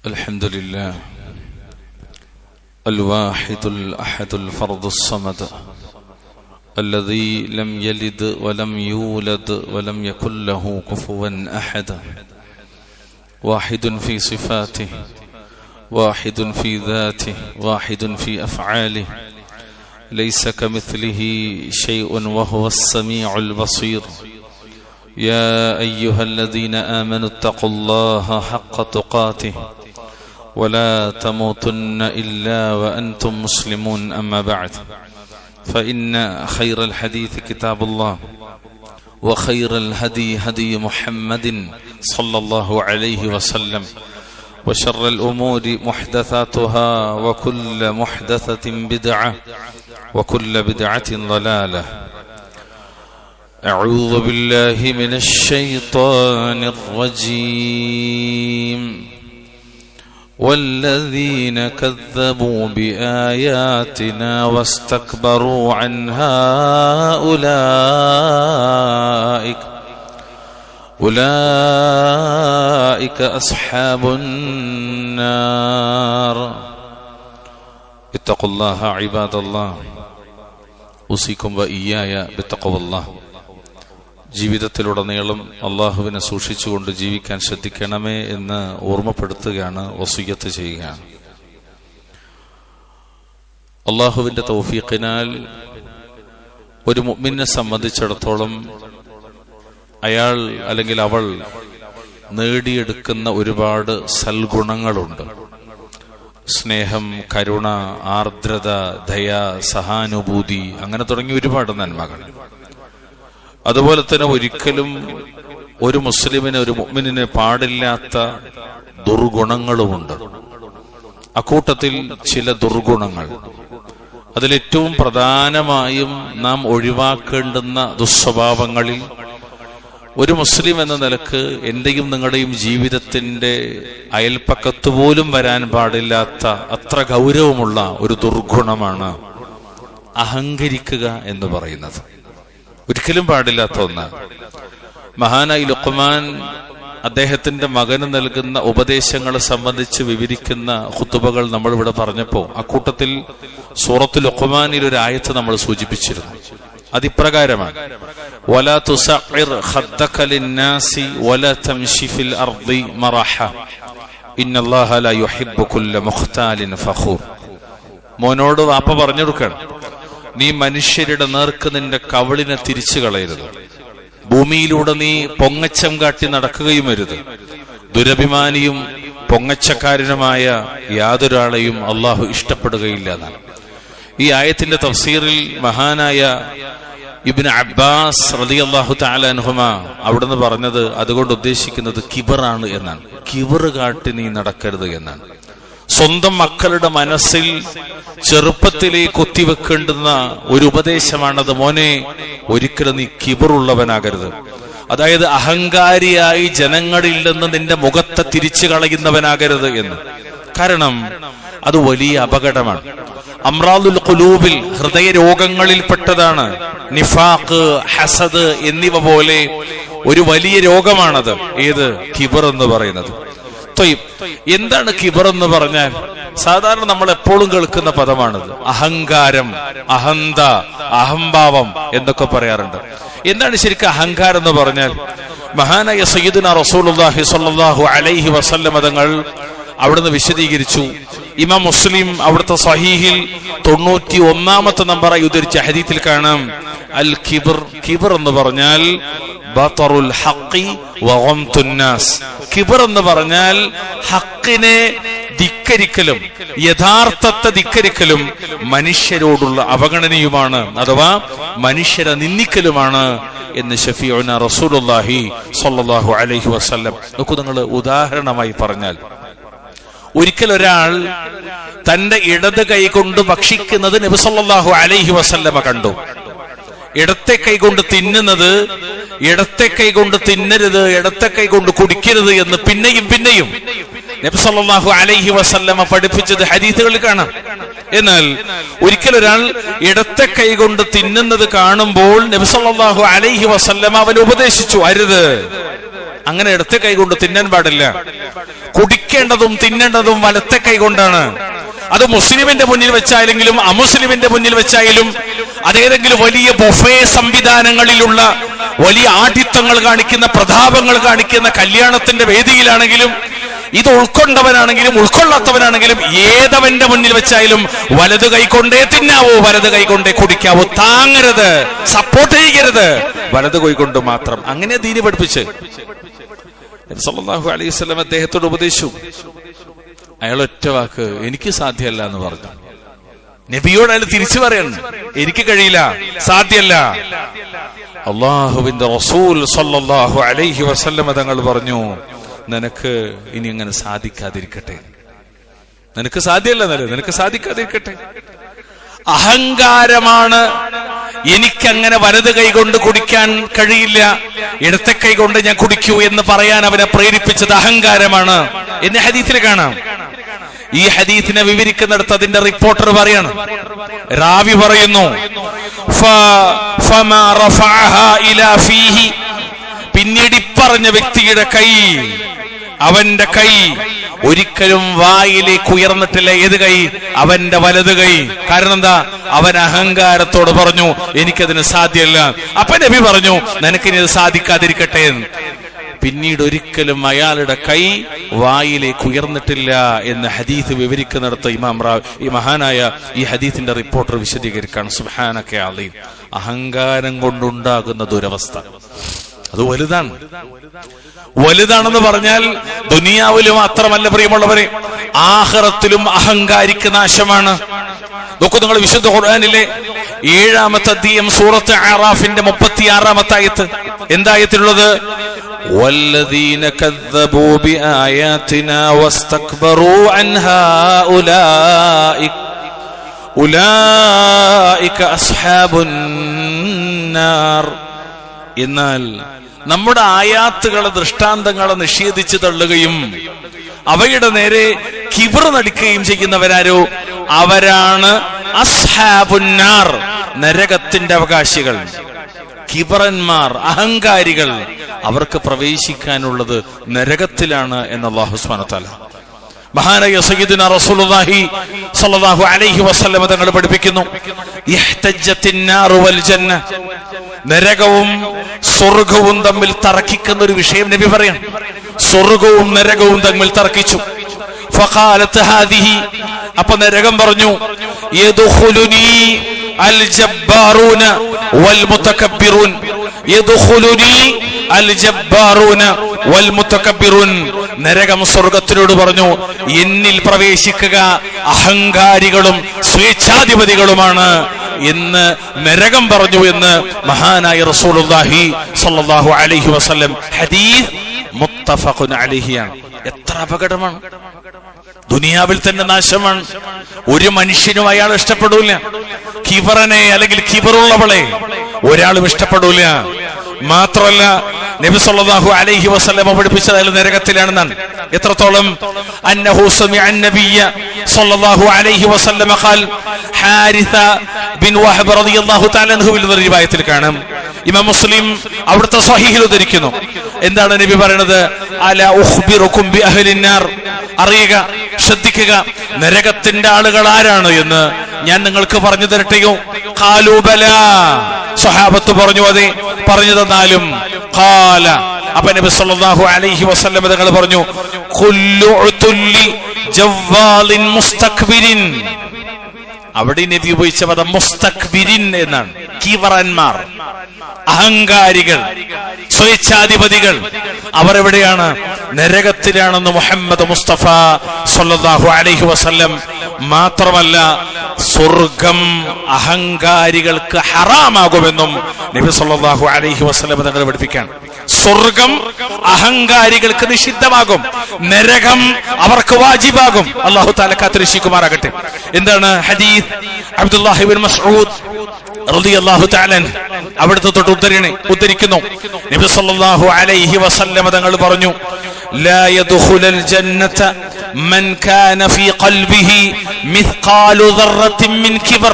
الحمد لله الواحد الأحد الفرد الصمد الذي لم يلد ولم يولد ولم يكن له كفوا أحد، واحد في صفاته، واحد في ذاته، واحد في أفعاله، ليس كمثله شيء وهو السميع البصير. يا أيها الذين آمنوا اتقوا الله حق تقاته ولا تموتن إلا وأنتم مسلمون. أما بعد، فإن خير الحديث كتاب الله، وخير الهدي هدي محمد صلى الله عليه وسلم، وشر الأمور محدثاتها، وكل محدثة بدعة، وكل بدعة ضلالة. أعوذ بالله من الشيطان الرجيم. والذين كذبوا بآياتنا واستكبروا عنها أولئك أصحاب النار. اتقوا الله عباد الله، أوصيكم وإياي بتقوى الله. ജീവിതത്തിലുടനീളം അള്ളാഹുവിനെ സൂക്ഷിച്ചുകൊണ്ട് ജീവിക്കാൻ ശ്രദ്ധിക്കണമേ എന്ന് ഓർമ്മപ്പെടുത്തുകയാണ്, വസിയ്യത്ത് ചെയ്യുകയാണ്. അള്ളാഹുവിന്റെ തൗഫീഖിനാൽ ഒരു മുഅ്മിനെ സംബന്ധിച്ചിടത്തോളം അയാൾ അല്ലെങ്കിൽ അവൾ നേടിയെടുക്കുന്ന ഒരുപാട് സൽഗുണങ്ങളുണ്ട്. സ്നേഹം, കരുണ, ആർദ്രത, ദയ, സഹാനുഭൂതി, അങ്ങനെ തുടങ്ങി ഒരുപാട് നന്മകൾ. അതുപോലെ തന്നെ ഒരിക്കലും ഒരു മുസ്ലിമിന്, ഒരു മുഅ്മിനിന് പാടില്ലാത്ത ദുർഗുണങ്ങളുമുണ്ട്. അക്കൂട്ടത്തിൽ ചില ദുർഗുണങ്ങൾ, അതിലേറ്റവും പ്രധാനമായും നാം ഒഴിവാക്കേണ്ടുന്ന ദുസ്വഭാവങ്ങളിൽ ഒരു മുസ്ലിം എന്ന നിലക്ക് എന്റെയും നിങ്ങളുടെയും ജീവിതത്തിന്റെ അയൽപ്പക്കത്ത് പോലും വരാൻ പാടില്ലാത്ത അത്ര ഗൗരവമുള്ള ഒരു ദുർഗുണമാണ് അഹങ്കരിക്കുക എന്ന് പറയുന്നത്. ഒരിക്കലും പാടില്ലാത്ത ഒന്നാണ്. മഹാനായി ലുഖ്മാൻ അദ്ദേഹത്തിന്റെ മകന് നൽകുന്ന ഉപദേശങ്ങളെ സംബന്ധിച്ച് വിവരിക്കുന്ന ഖുതുബകൾ നമ്മൾ ഇവിടെ പറഞ്ഞപ്പോ അക്കൂട്ടത്തിൽ സൂറത്തുൽ ലുഖ്മാനിൽ ഒരു ആയത്ത് നമ്മൾ സൂചിപ്പിച്ചിരുന്നു. അതിപ്രകാരമാണ്: വലാ തുസഇർ ഖദ്ദക ലിന്നാസി വലാ തംശി ഫിൽ അർദി മറഹ ഇന്നല്ലാഹ ലാ യുഹിബ്ബു കുല്ല മുഖ്താലിൻ ഫഖൂർ. മോനോട് വാപ്പ പറഞ്ഞു കൊടുക്കണം, നീ മനുഷ്യരുടെ നേർക്ക് നിന്റെ കവിളിനെ തിരിച്ചു കളയരുത്, ഭൂമിയിലൂടെ നീ പൊങ്ങച്ചം കാട്ടി നടക്കുകയും അരുത്. ദുരഭിമാനിയും പൊങ്ങച്ചക്കാരനുമായ യാതൊരാളെയും അള്ളാഹു ഇഷ്ടപ്പെടുകയില്ല എന്നാണ്. ഈ ആയത്തിന്റെ തഫ്സീറിൽ മഹാനായ ഇബ്നു അബ്ബാസ് റളിയല്ലാഹു തആല അൻഹുമാ അവിടുന്ന് പറഞ്ഞത്, അതുകൊണ്ട് ഉദ്ദേശിക്കുന്നത് കിബറാണ് എന്നാണ്. കിബറ് കാട്ടി നീ നടക്കരുത് എന്നാണ്. സ്വന്തം മക്കളുടെ മനസ്സിൽ ചെറുപ്പത്തിലേ കൊത്തിവെക്കേണ്ടുന്ന ഒരു ഉപദേശമാണത്. മോനെ, ഒരിക്കലും നീ കിബറുള്ളവനാകരുത്. അതായത് അഹങ്കാരിയായി ജനങ്ങളിൽ നിന്ന് നിന്റെ മുഖത്തെ തിരിച്ചു കളയുന്നവനാകരുത് എന്ന്. കാരണം അത് വലിയ അപകടമാണ്. അംറാദുൽ ഖുലൂബിൽ, ഹൃദയ രോഗങ്ങളിൽപ്പെട്ടതാണ് നിഫാഖ്, ഹസദ് എന്നിവ പോലെ ഒരു വലിയ രോഗമാണത്. ഏത്? കിബർ എന്ന് പറയുന്നത്. എന്താണ് കിബർ എന്ന് പറഞ്ഞാൽ? സാധാരണ നമ്മൾ എപ്പോഴും കേൾക്കുന്ന പദമാണിത്. അഹങ്കാരം, അഹന്ത, അഹംഭാവം എന്നൊക്കെ പറയാറുണ്ട്. എന്താണ് ശരിക്കും അഹങ്കാരം എന്ന് പറഞ്ഞാൽ? മഹാനായ സയ്യിദുനാ റസൂലുള്ളാഹി സ്വല്ലല്ലാഹു അലൈഹി വസല്ലം തങ്ങൾ അവിടുന്ന് വിശദീകരിച്ചു. ഇമാം മുസ്ലിം അവിടുത്തെ സഹീഹിൽ 91-ാമത്തെ നമ്പറായി ഉദ്ധരിച്ച ഹദീസിൽ കാണാം, അൽ കിബർ, കിബർ എന്ന് പറഞ്ഞാൽ ബതറുൽ ഹഖി വഗംതുൻ നാസ്. കിബർ എന്ന് പറഞ്ഞാൽ ഹക്കിനെ ധിക്കരിക്കലും യഥാർത്ഥത്തെ ധിക്കരിക്കലും മനുഷ്യരോടുള്ള അവഗണനയുമാണ്, അഥവാ മനുഷ്യരെ നിന്ദിക്കലുമാണ് എന്ന് ശഫീഉനാ റസൂലുള്ളാഹി സ്വല്ലല്ലാഹു അലൈഹി വസല്ലം. നോക്കൂ, നിങ്ങൾ ഉദാഹരണമായി പറഞ്ഞാൽ, ഒരിക്കൽ ഒരാൾ തന്റെ ഇടത് കൈ കൊണ്ട് ഭക്ഷിക്കുന്നത് നബി സല്ലല്ലാഹു അലൈഹി വസല്ലമ കണ്ടു. ഇടത്തെ കൈ കൊണ്ട് തിന്നുന്നത്, ഇടത്തെ കൈ കൊണ്ട് തിന്നരുത്, ഇടത്തെ കൈ കൊണ്ട് കുടിക്കരുത് എന്ന് പിന്നെയും പിന്നെയും നബി സല്ലല്ലാഹു അലൈഹി വസല്ലമ പഠിപ്പിച്ചത് ഹദീസുകളിൽ കാണാം. എന്നാൽ ഒരിക്കൽ ഒരാൾ ഇടത്തെ കൈ കൊണ്ട് തിന്നുന്നത് കാണുമ്പോൾ നബി സല്ലല്ലാഹു അലൈഹി വസല്ലമ അവൻ ഉപദേശിച്ചു, അരുത്, അങ്ങനെ ഇടത്തെ കൈകൊണ്ട് തിന്നാൻ പാടില്ല. കുടിക്കേണ്ടതും തിന്നേണ്ടതും വലത്തെ കൈകൊണ്ടാണ്. അത് മുസ്ലിമിന്റെ മുന്നിൽ വെച്ചായെങ്കിലും അമുസ്ലിമിന്റെ മുന്നിൽ വെച്ചായാലും, അതേതെങ്കിലും വലിയ ബൊഫേ സംവിധാനങ്ങളിലുള്ള വലിയ ആഠിത്തങ്ങൾ കാണിക്കുന്ന, പ്രതാപങ്ങൾ കാണിക്കുന്ന കല്യാണത്തിന്റെ വേദിയിലാണെങ്കിലും, ഇത് ഉൾക്കൊണ്ടവനാണെങ്കിലും ഉൾക്കൊള്ളാത്തവനാണെങ്കിലും ഏതവന്റെ മുന്നിൽ വെച്ചായാലും വലത് കൈകൊണ്ടേ തിന്നാവൂ, വലത് കൈകൊണ്ടേ കുടിക്കാവൂ. താങ്ങരുത്, സപ്പോർട്ട് ചെയ്യരുത്, വലത് കൈകൊണ്ട് മാത്രം. അങ്ങനെ ദീനി പഠിപ്പിച്ച് സല്ലല്ലാഹു അലൈഹി വസല്ലം അദ്ദേഹത്തോട് ഉപദേശിച്ചു. അയാൾ ഒറ്റ വാക്ക്, എനിക്ക് സാധ്യമല്ല എന്ന് പറഞ്ഞു. നബിയോട് അയാൾ തിരിച്ചു പറയണം, എനിക്ക് കഴിയില്ല, സാധ്യമല്ല. അള്ളാഹുവിന്റെ റസൂൽ സല്ലല്ലാഹു അലൈഹി വസല്ലം തങ്ങൾ പറഞ്ഞു, നിനക്ക് ഇനി അങ്ങനെ സാധിക്കാതിരിക്കട്ടെ, നിനക്ക് സാധ്യമല്ല, നിനക്ക് സാധിക്കാതിരിക്കട്ടെ. അഹങ്കാരമാണ് എനിക്കങ്ങനെ വലത് കൈകൊണ്ട് കുടിക്കാൻ കഴിയില്ല, ഇടത്തെ കൈകൊണ്ട് ഞാൻ കുടിക്കൂ എന്ന് പറയാൻ അവനെ പ്രേരിപ്പിച്ചത് അഹങ്കാരമാണ് എന്ന് ഹദീസിൽ കാണാം. ഈ ഹദീസിനെ വിവരിക്കുന്നിടത്ത് അതിന്റെ റിപ്പോർട്ടർ പറയാണ്, റാവി പറയുന്നു, പിന്നീട് ഇപ്പറഞ്ഞ വ്യക്തിയുടെ കൈ, അവന്റെ കൈ ഒരിക്കലും വായിലേക്ക് ഉയർന്നിട്ടില്ല. ഏത് കൈ? അവന്റെ വലത് കൈ. കാരണം എന്താ? അവൻ അഹങ്കാരത്തോട് പറഞ്ഞു, എനിക്കതിന് സാധ്യമല്ല. അപ്പൊ നബി പറഞ്ഞു, നിനക്കിനി അത് സാധിക്കാതിരിക്കട്ടെ എന്ന്. പിന്നീട് ഒരിക്കലും അയാളുടെ കൈ വായിലേക്ക് ഉയർന്നിട്ടില്ല എന്ന് ഹദീസ് വിവരിക്കുന്നിടത്ത് ഈ മഹാനായ ഈ ഹദീസിന്റെ റിപ്പോർട്ടർ വിശദീകരിക്കാണ്. സുബ്ഹാനക അലീം. അഹങ്കാരം കൊണ്ടുണ്ടാകുന്ന ദുരവസ്ഥ അത് വലുതാണ്. വലുതാണെന്ന് പറഞ്ഞാൽ ദുനിയാവിലും മാത്രമല്ല പ്രിയമുള്ളവരെ, ആഖിറത്തിലും അഹങ്കാരിക്ക് നാശമാണ്. നോക്കൂ, നിങ്ങൾ വിശുദ്ധ ഖുർആനിലെ 7-ാമത്തെ അധ്യായം സൂറത്ത് അറാഫിന്റെ 36-ാമത്തെ ആയത്ത്. എന്തായത്തിലുള്ളത്? വല്ലദീന കദ്ദബൂ ബിആയാതിനാ വസ്തക്ബറൂ അൻഹാ ഉലൈക അസ്ഹാബുൻ നാർ. എന്നാൽ നമ്മുടെ ആയാത്തുകളെ, ദൃഷ്ടാന്തങ്ങളെ നിഷേധിച്ചു തള്ളുകയും അവയുടെ നേരെ കിബ്ർ നടിക്കുകയും ചെയ്യുന്നവരാരോ അവരാണ് അസ്ഹാബുന്നാർ, നരകത്തിന്റെ അവകാശികൾ. കിബറന്മാർ, അഹങ്കാരികൾ, അവർക്ക് പ്രവേശിക്കാനുള്ളത് നരകത്തിലാണ് എന്ന് അല്ലാഹു സുബ്ഹാനഹു വ തആല മഹാനായ സയ്യിദുനാ റസൂലുള്ളാഹി സ്വല്ലല്ലാഹു അലൈഹി വസല്ലം തങ്ങൾ പഠിപ്പിക്കുന്നു. ഇഹ്തജ്ജത്തിന്നാറു വൽ ജന്ന, നരകവും സ്വർഗവും തമ്മിൽ തർക്കിക്കുന്ന ഒരു വിഷയം നബി പറയാണ്. സ്വർഗവും നരകവും തമ്മിൽ തർക്കിച്ചു. ഫഖാലത്ത് ഹാദിഹി, അപ്പൊ നരകം പറഞ്ഞു, യദ്ഖുലുനി അൽ ജബ്ബാറൂന വൽ മുതകബ്ബിറൂൻ, യദ്ഖുലുനി അൽ ജബ്ബാറൂന വൽ മുതകബ്ബിറൂൻ. നരകം സ്വർഗത്തിനോട് പറഞ്ഞു, എന്നിൽ പ്രവേശിക്കുക അഹങ്കാരികളും സ്വേച്ഛാധിപതികളുമാണ് എന്ന് നരകം പറഞ്ഞു എന്ന് മഹാനായ റസൂലുള്ളാഹി സ്വല്ലല്ലാഹു അലൈഹി വസല്ലം. ഹദീസ് മുത്തഫഖുൻ അലൈഹിയാണ്. എത്ര അപകടമാണ്! ദുനിയാവിൽ തന്നെ നാശമാണ്. ഒരു മനുഷ്യനും അയാൾ ഇഷ്ടപ്പെടൂല. കിബറനെ അല്ലെങ്കിൽ കിബറുള്ളവളെ ഒരാളും ഇഷ്ടപ്പെടൂല. മാത്രമല്ല നബി സല്ലല്ലാഹു അലൈഹി വസല്ലം പഠിപ്പിച്ചത് അയാൾ നരകത്തിലാണെന്നാണ്. എത്രത്തോളം? അന്നഹു സമിഅ അൻ-നബിയ്യ സല്ലല്ലാഹു അലൈഹി വസല്ലം ഖാൽ, ഹാരിസ ബിൻ വഹബ് റളിയല്ലാഹു തആല അൻഹുവിൽ നിന്ന് റിവായത്തിൽ കാണാം. ഇമാം മുസ്ലിം അവിടുത്തെ സ്വഹീഹിൽ ഉദ്ധരിക്കുന്നു. എന്താണ് നബി പറയുന്നത്? അലാ ഉഖ്ബിറുക്കും ബി അഹ്ലിന്നാർ, അറിയുക, ശ്രദ്ധിക്കുക, നരകത്തിന്റെ ആളുകൾ ആരാണ് എന്ന് ഞാൻ നിങ്ങൾക്ക് പറഞ്ഞു തരട്ടെയോ? ഖാലൂ ബലാ, സ്വഹാബത്ത് പറഞ്ഞു അതെ, പറഞ്ഞു തന്നാലും. ഖാല, അപ്പൊ നബി സല്ലല്ലാഹു അലൈഹി വസല്ലം തങ്ങൾ പറഞ്ഞു, കുല്ലു ഉതുല്ലി ജവ്വാലിൻ മുസ്തക്ബിരിൻ. അവിടെ നബി ഉപയോഗിച്ച പദം മുസ്തക്ബിരിൻ എന്നാണ്. കിബറന്മാർ, അഹങ്കാരികൾ, സ്വേച്ഛാധിപതികൾ, അവർ എവിടെയാണ്? നരകത്തിലാണെന്ന് മുഹമ്മദ് മുസ്തഫ സല്ലല്ലാഹു അലൈഹി വസല്ലം. മാത്രമല്ല, സ്വർഗം അഹങ്കാരികൾക്ക് ഹറാമാകുമെന്നും നബി സല്ലല്ലാഹു അലൈഹി വസല്ലം തങ്ങൾ പഠിപ്പിക്കാൻ. സ്വർഗം അഹങ്കാരികൾക്ക് നിഷിദ്ധമാകും, നരകം അവർക്ക് വാജിബാകും. അല്ലാഹു തആല കാത്തുരക്ഷിക്കുമാറാകട്ടെ. എന്താണ് ഹദീസ്? അബ്ദുല്ലാഹി ഇബ്നു മസ്ഊദ് റളിയല്ലാഹു തആല അവിടുത്തെ തൊട്ട് ഉദ്ധരിക്കുന്നു. നബി സല്ലല്ലാഹു അലൈഹി വസല്ലം തങ്ങൾ പറഞ്ഞു, ലാ യദ്ഖുലുൽ ജന്നത മൻ കാന ഫീ ഖൽബിഹി മിസ്ഖാലു ദർറത്തിൻ മിൻ കിബർ,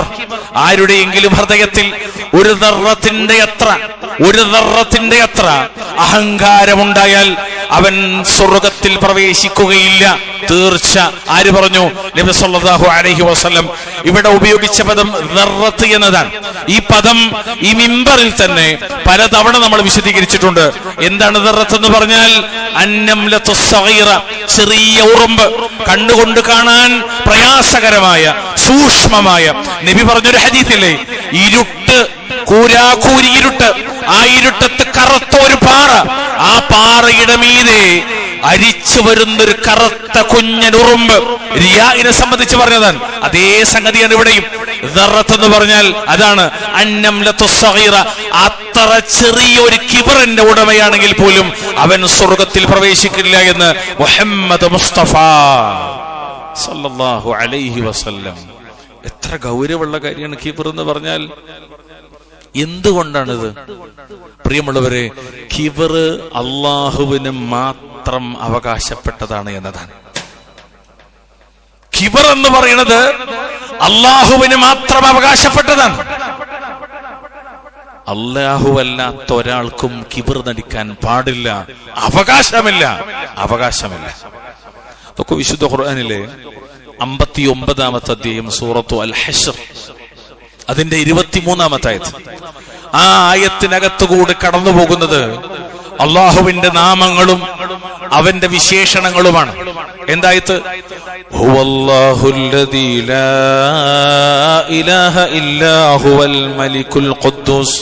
ആരുടെയെങ്കിലും ഹൃദയത്തിൽ ഒരു ദർറത്തിന്റെ അത്ര അഹങ്കാരമുണ്ടായാൽ അവൻ സ്വർഗത്തിൽ പ്രവേശിക്കുകയില്ല, തീർച്ച. ആര് പറഞ്ഞു? നബി സല്ലല്ലാഹു അലൈഹി വസല്ലം. ഇവിടെ ഉപയോഗിച്ച പദം ദർറത്ത് എന്നതാണ്. ഈ പദം ഈ മിമ്പറിൽ തന്നെ പലതവണ നമ്മൾ വിശദീകരിച്ചിട്ടുണ്ട്. എന്താണ് ദർറത്ത് എന്ന് പറഞ്ഞാൽ? അന്നംലത്തു സഗീറ, ചെറിയ ഉറുമ്പ്, കണ്ണുകൊണ്ട് കാണാൻ പ്രയാസകരമായ സൂക്ഷ്മമായ. നബി പറഞ്ഞൊരു ഹദീസില്ലേ, ഇരുട്ട്, കൂരാകൂരി ഇരുട്ട്, ആ ഇരുട്ടത്ത് കറുത്ത ഒരു പാറ, ആ പാറയുടെ മീതെ അരിച്ചു വരുന്നൊരു കറുത്ത കുഞ്ഞനുറുമ്പ്. റിയാഇനെ സംബന്ധിച്ച് പറഞ്ഞതാണ്. അതേ സംഗതിയാണ് ഇവിടെയും. ദർറത്ത് എന്ന് പറഞ്ഞാൽ അതാണ് അന്നംലത്തു സഗീറ. അത്ര ചെറിയ ഒരു കിബറിന്റെ ഉടമയാണെങ്കിൽ പോലും അവൻ സ്വർഗത്തിൽ പ്രവേശിക്കില്ല എന്ന് മുഹമ്മദ് മുസ്തഫ സല്ലല്ലാഹു അലൈഹി വസല്ലം. എത്ര ഗൗരവമുള്ള കാര്യമാണ് കിബർ എന്ന് പറഞ്ഞാൽ. എന്തുകൊണ്ടാണിത്? പ്രിയമുള്ളവരെ, കിബർ അള്ളാഹുവിന് മാത്രം അവകാശപ്പെട്ടതാണ് എന്നതാണ്. കിബർ എന്ന് പറയുന്നത് അള്ളാഹുവിന് മാത്രം അവകാശപ്പെട്ടതാണ്. അല്ലാഹുവല്ലാത്ത ഒരാൾക്കും കിബർ നടിക്കാൻ പാടില്ല, അവകാശമില്ല. അതൊക്കെ വിശുദ്ധ ഖുർആനിലെ 59-ാമത്തെ അധ്യായം സൂറത്തു അൽ ഹശ്ർ, അതിന്റെ 23-ാമത്തെ ആയത്ത്. ആ ആയത്തിനകത്തുകൂടി കടന്നു പോകുന്നത് അള്ളാഹുവിന്റെ നാമങ്ങളും അവന്റെ വിശേഷണങ്ങളുമാണ്. എന്തായത്? ഹുവല്ലാഹുല്ലദീ ലാ ഇലാഹ ഇല്ലാ ഹുവൽ മലിക്കുൽ ഖുദ്ദൂസ്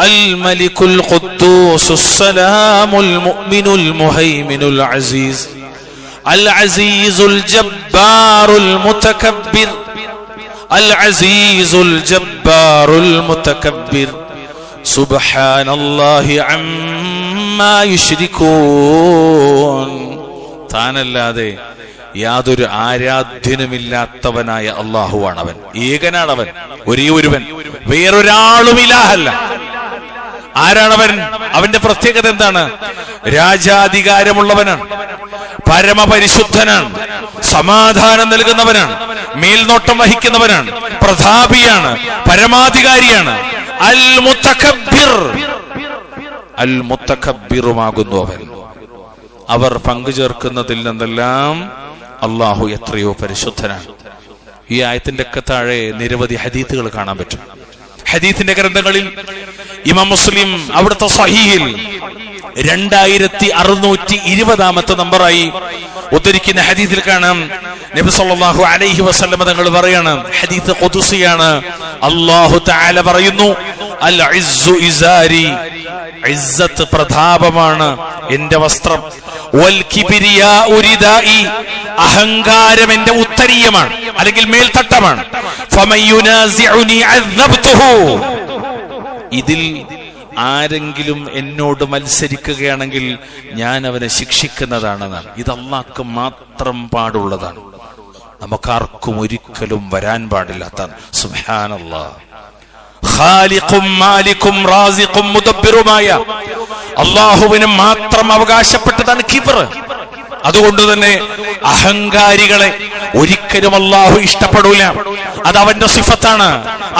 അൽ മലിക്കുൽ ഖുദ്ദൂസുസ് സലാമുൽ മുഅ്മിനുൽ മുഹൈമിനുൽ അസീസ് അൽ അസീസുൽ ജബ്ബാറുൽ മുതകബ്ബിർ അൽ അസീസുൽ ജബ്ബാറുൽ മുതകബ്ബിർ സുബ്ഹാനല്ലാഹി അമ്മാ യുശ്രികൂൻ. താനല്ലാതെ യാതൊരു ആരാധ്യനുമില്ലാത്തവനായ അള്ളാഹുവാണവൻ. ഏകനാണവൻ, ഒരേ ഒരുവൻ, വേറൊരാളും ഇലാഹല്ല. ആരാണവൻ? അവന്റെ പ്രത്യേകത എന്താണ്? രാജാധികാരമുള്ളവനാണ്, പരമപരിശുദ്ധനാണ്, സമാധാനം നൽകുന്നവനാണ്, മേൽനോട്ടം വഹിക്കുന്നവനാണ്, പ്രതാപിയാണ്, പരമാധികാരിയാണ്. അൽ മുതകബ്ബിർ, അൽ മുതകബ്ബിറുമാകുന്നു അവൻ. അവർ പങ്കുചേർക്കുന്നതിൽ നിന്നെല്ലാം അള്ളാഹു എത്രയോ പരിശുദ്ധനാണ്. ഈ ആയത്തിന്റെ ഒക്കെ താഴെ നിരവധി ഹദീത്തുകൾ കാണാൻ പറ്റും. ഹദീത്തിന്റെ ഗ്രന്ഥങ്ങളിൽ ഇമാം മുസ്ലിം അവിടുത്തെ സഹീഹിൽ 2620-ാമത്തെ നമ്പറായി ഉദ്ധരിക്കുന്ന ഹദീസിൽ കാണാം, നബി സല്ലല്ലാഹു അലൈഹി വസല്ലം തങ്ങൾ പറയാണ്, ഹദീസ് ഖുദ്സിയാണ്. അല്ലാഹു തആല പറയുന്നു, അൽ ഇസ്സു ഇസാരി, ഇസ്സത്ത് പ്രതാപമാണ് എന്റെ വസ്ത്രം, വൽ കിബ്രിയാഉ റിദാഇ, അഹങ്കാരം എന്റെ ഉത്തരീയമാണ് അല്ലെങ്കിൽ മേൽത്തട്ടമാണ്. ഫമൻ യുനാസിഉനി അദ്ദബ്തുഹു, ഇതിൽ ആരെങ്കിലും എന്നോട് മത്സരിക്കുകയാണെങ്കിൽ ഞാൻ അവനെ ശിക്ഷിക്കുന്നതാണെന്നാണ്. ഇത് അല്ലാഹ്ക്ക് മാത്രം പാടുള്ളതാണ്, നമുക്കാർക്കും ഒരിക്കലും വരാൻ പാടില്ലാത്തതാണ്. സുബ്ഹാനല്ലാഹ്. ഖാലിഖും മാലിക്കും റാസിഖും മുദബ്ബിറുമായ അല്ലാഹുവിന് മാത്രം അവകാശപ്പെട്ടതാണ് കിബ്ർ. അതുകൊണ്ട് തന്നെ അഹങ്കാരികളെ ഒരിക്കലും അല്ലാഹു ഇഷ്ടപ്പെടൂല. അതവന്റെ സിഫത്താണ്,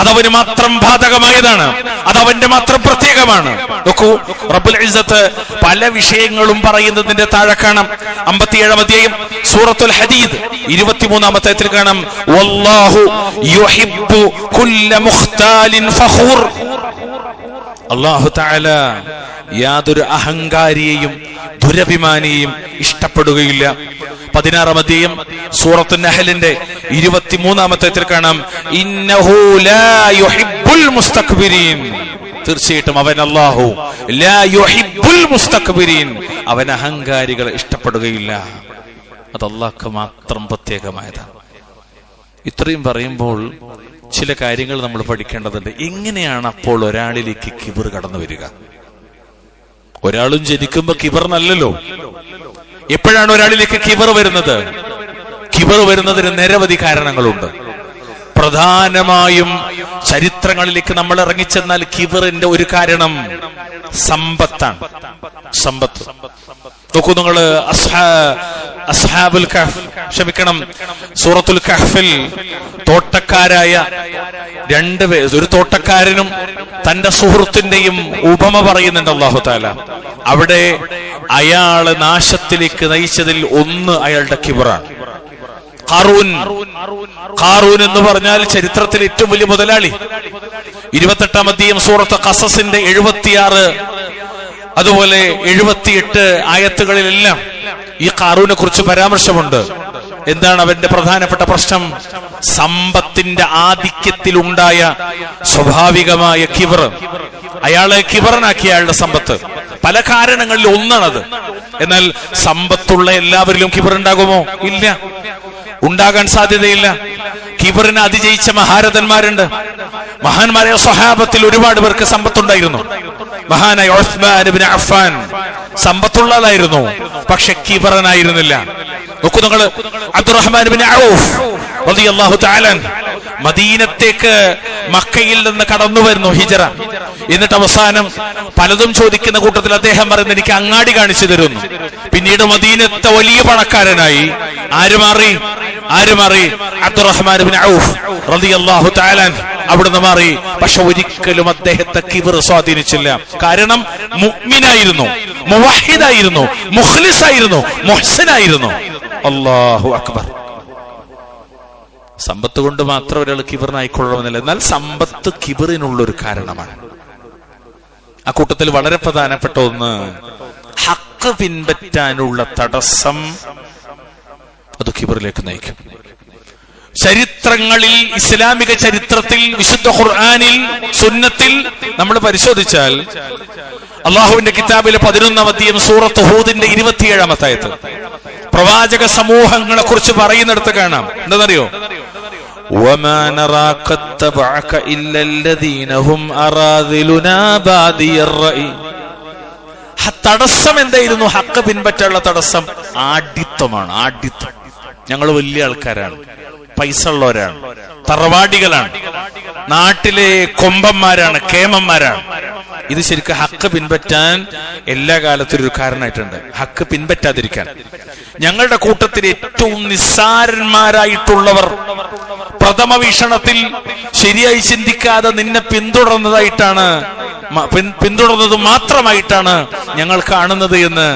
അതവന് മാത്രം ബാധകമായതാണ്, അതവന്റെ മാത്രം പ്രത്യേകമാണ്. നോക്കൂ, റബ്ബുൽ ഇസ്സത്ത് പല വിഷയങ്ങളും പറയുന്നതിന്റെ താഴെ കാണാം 57-ാം അധ്യായം സൂറത്തുൽ ഹദീദ് 23-ാമത്തെ ആയത്തിൽ കാണാം, വല്ലാഹു യുഹിബ്ബു കുല്ല മുഖ്താലിൻ ഫഖൂർ. അല്ലാഹു തആല യാതൊരു അഹങ്കാരിയെയും ദുരഭിമാനിയെയും ഇഷ്ടപ്പെടുകയില്ല. 16-ാം അധ്യായം സൂറത്തുൻ നഹലിന്റെ 23-ാമത്തെ ആയത്തിൽ കാണാം, ഇന്നഹു ലാ യുഹിബ്ബുൽ മുസ്തക്ബിരീൻ. തീർച്ചയായിട്ടും അവൻ അല്ലാഹു ലാ യുഹിബ്ബുൽ മുസ്തക്ബിരീൻ, അവൻ അഹങ്കാരികളെ ഇഷ്ടപ്പെടുകയില്ല. അത് അല്ലാഹ്ക്ക് മാത്രം പ്രത്യേകമായതാണ്. ഇത്രയും പറയുമ്പോൾ ചില കാര്യങ്ങൾ നമ്മൾ പഠിക്കേണ്ടതുണ്ട്. എങ്ങനെയാണ് അപ്പോൾ ഒരാളിലേക്ക് കിബർ കടന്നു വരിക? ഒരാളും ജനിക്കുമ്പോ കിബറിനല്ലല്ലോ. എപ്പോഴാണ് ഒരാളിലേക്ക് കിബർ വരുന്നത്? കിബർ വരുന്നതിന് നിരവധി കാരണങ്ങളുണ്ട്. പ്രധാനമായും ചരിത്രങ്ങളിലേക്ക് നമ്മൾ ഇറങ്ങിച്ചെന്നാൽ കിബറിന്റെ ഒരു കാരണം സമ്പത്താണ്. സമ്പത്ത് നോക്കൂ നിങ്ങള്. അസ്ഹാബുൽ കഹ്ഫ്, ക്ഷമിക്കണം, സൂറത്തുൽ കഹ്ഫിൽ തോട്ടക്കാരായ ഒരു തോട്ടക്കാരനും തന്റെ സുഹൃത്തിന്റെയും ഉപമ പറയുന്നുണ്ട് അല്ലാഹു തആല. അവിടെ അയാള് നാശത്തിലേക്ക് നയിച്ചതിൽ ഒന്ന് അയാളുടെ കിബറാണ്. ഖാറൂൻ എന്ന് പറഞ്ഞാൽ ചരിത്രത്തിൽ ഏറ്റവും വലിയ മുതലാളി. 28-ാം അധ്യായം സൂറത്ത് ഖസസിന്റെ 76 അതുപോലെ 78 ആയത്തുകളിലെല്ലാം ഈ ഖാറൂനെ കുറിച്ച് പരാമർശമുണ്ട്. എന്താണ് അവന്റെ പ്രധാനപ്പെട്ട പ്രശ്നം? സമ്പത്തിന്റെ ആധിക്യത്തിലുണ്ടായ സ്വാഭാവികമായ കിബർ. അയാളെ കിബറനാക്കിയ അയാളുടെ സമ്പത്ത്. പല കാരണങ്ങളിൽ ഒന്നാണത്. എന്നാൽ സമ്പത്തുള്ള എല്ലാവരിലും കിബർ ഉണ്ടാകുമോ? ഇല്ല, ഉണ്ടാകാൻ സാധ്യതയില്ല. കിബറിനെ അതിജയിച്ച മഹാരഥന്മാരുണ്ട്. മഹാന്മാരായ സ്വഹാബത്തിൽ ഒരുപാട് പേർക്ക് സമ്പത്തുണ്ടായിരുന്നു. മഹാനായ ഉസ്മാൻ ഇബ്നു അഫ്ഫാൻ സമ്പത്തുള്ളതായിരുന്നു, പക്ഷെ കിബറനായിരുന്നില്ല. നോക്കൂ നിങ്ങൾ, അബ്ദുറഹ്മാൻ ഇബ്നു ഔഫ് റളിയല്ലാഹു തആല മദീനത്തേക്ക് മക്കയിൽ നിന്ന് കടന്നു വരുന്നു, ഹിജറ. എന്നിട്ട് അവസാനം പലതും ചോദിക്കുന്ന കൂട്ടത്തിൽ അദ്ദേഹം പറയുന്നത്, എനിക്ക് അങ്ങാടി കാണിച്ചു തരുന്നു. പിന്നീട് മദീനത്തെ വലിയ പണക്കാരനായി. ആര് മാറി? അബ്ദുറഹ്മാൻ ഇബ്നു ഔഫ് റളിയല്ലാഹു തആല അവിടുന്ന് മാറി. പക്ഷെ ഒരിക്കലും അദ്ദേഹത്തെ കിബർ സ്വാധീനിച്ചില്ല. കാരണം മുഅ്മിനായിരുന്നു, മുവഹിദായിരുന്നു, മുഖ്ലിസായിരുന്നു, മുഹ്സിനായിരുന്നു. അല്ലാഹു അക്ബർ. സമ്പത്ത് കൊണ്ട് മാത്രം ഒരാൾ കിബറിനായിക്കൊള്ളണമെന്നില്ല. എന്നാൽ സമ്പത്ത് കിബറിനുള്ളൊരു കാരണമാണ്. ആ കൂട്ടത്തിൽ വളരെ പ്രധാനപ്പെട്ട ഒന്ന്, ഹഖ് പിൻപറ്റാനുള്ള തടസ്സം. അത് കിബറിലേക്ക് നയിക്കും. ചരിത്രങ്ങളിൽ, ഇസ്ലാമിക ചരിത്രത്തിൽ, വിശുദ്ധ ഖുർആനിൽ, സുന്നത്തിൽ നമ്മൾ പരിശോധിച്ചാൽ അള്ളാഹുവിന്റെ കിതാബിലെ 11-ാം അധ്യായം സൂറത്ത് ഹൂദിന്റെ 27-ാമത്തെ ആയത്ത് പ്രവാചക സമൂഹങ്ങളെ കുറിച്ച് പറയുന്നിടത്ത് കാണാം. എന്താണെന്നറിയോ? وَمَا نَرَاكَ اتَّبَعَكَ إِلَّا الَّذِينَ هُمْ أَرَاذِلُنَا بَادِيَ الرَّأْيِ. തടസ്സം എന്തായിരുന്നു? ഹഖ് പിൻപറ്റാനുള്ള തടസ്സം ആഢ്യത്വമാണ്. ആഢ്യത്വം. ഞങ്ങൾ വലിയ ആൾക്കാരാണ്, പൈസ ഉള്ളവരാണ്, തറവാടികളാണ്, നാട്ടിലെ കൊമ്പന്മാരാണ്, കേമന്മാരാണ്. ഇത് ശരിക്കും ഹഖ് പിൻപറ്റാൻ എല്ലാ കാലത്തും ഒരു കാരണമായിട്ടുണ്ട്. ഹഖ് പിൻപറ്റാതിരിക്കാൻ ഞങ്ങളുടെ കൂട്ടത്തിൽ ഏറ്റവും നിസ്സാരന്മാരായിട്ടുള്ളവർ പ്രഥമ വീക്ഷണത്തിൽ ശരിയായി ചിന്തിക്കാതെ നിന്നെ പിന്തുടർന്നത് മാത്രമായിട്ടാണ് ഞങ്ങൾ കാണുന്നത് എന്ന്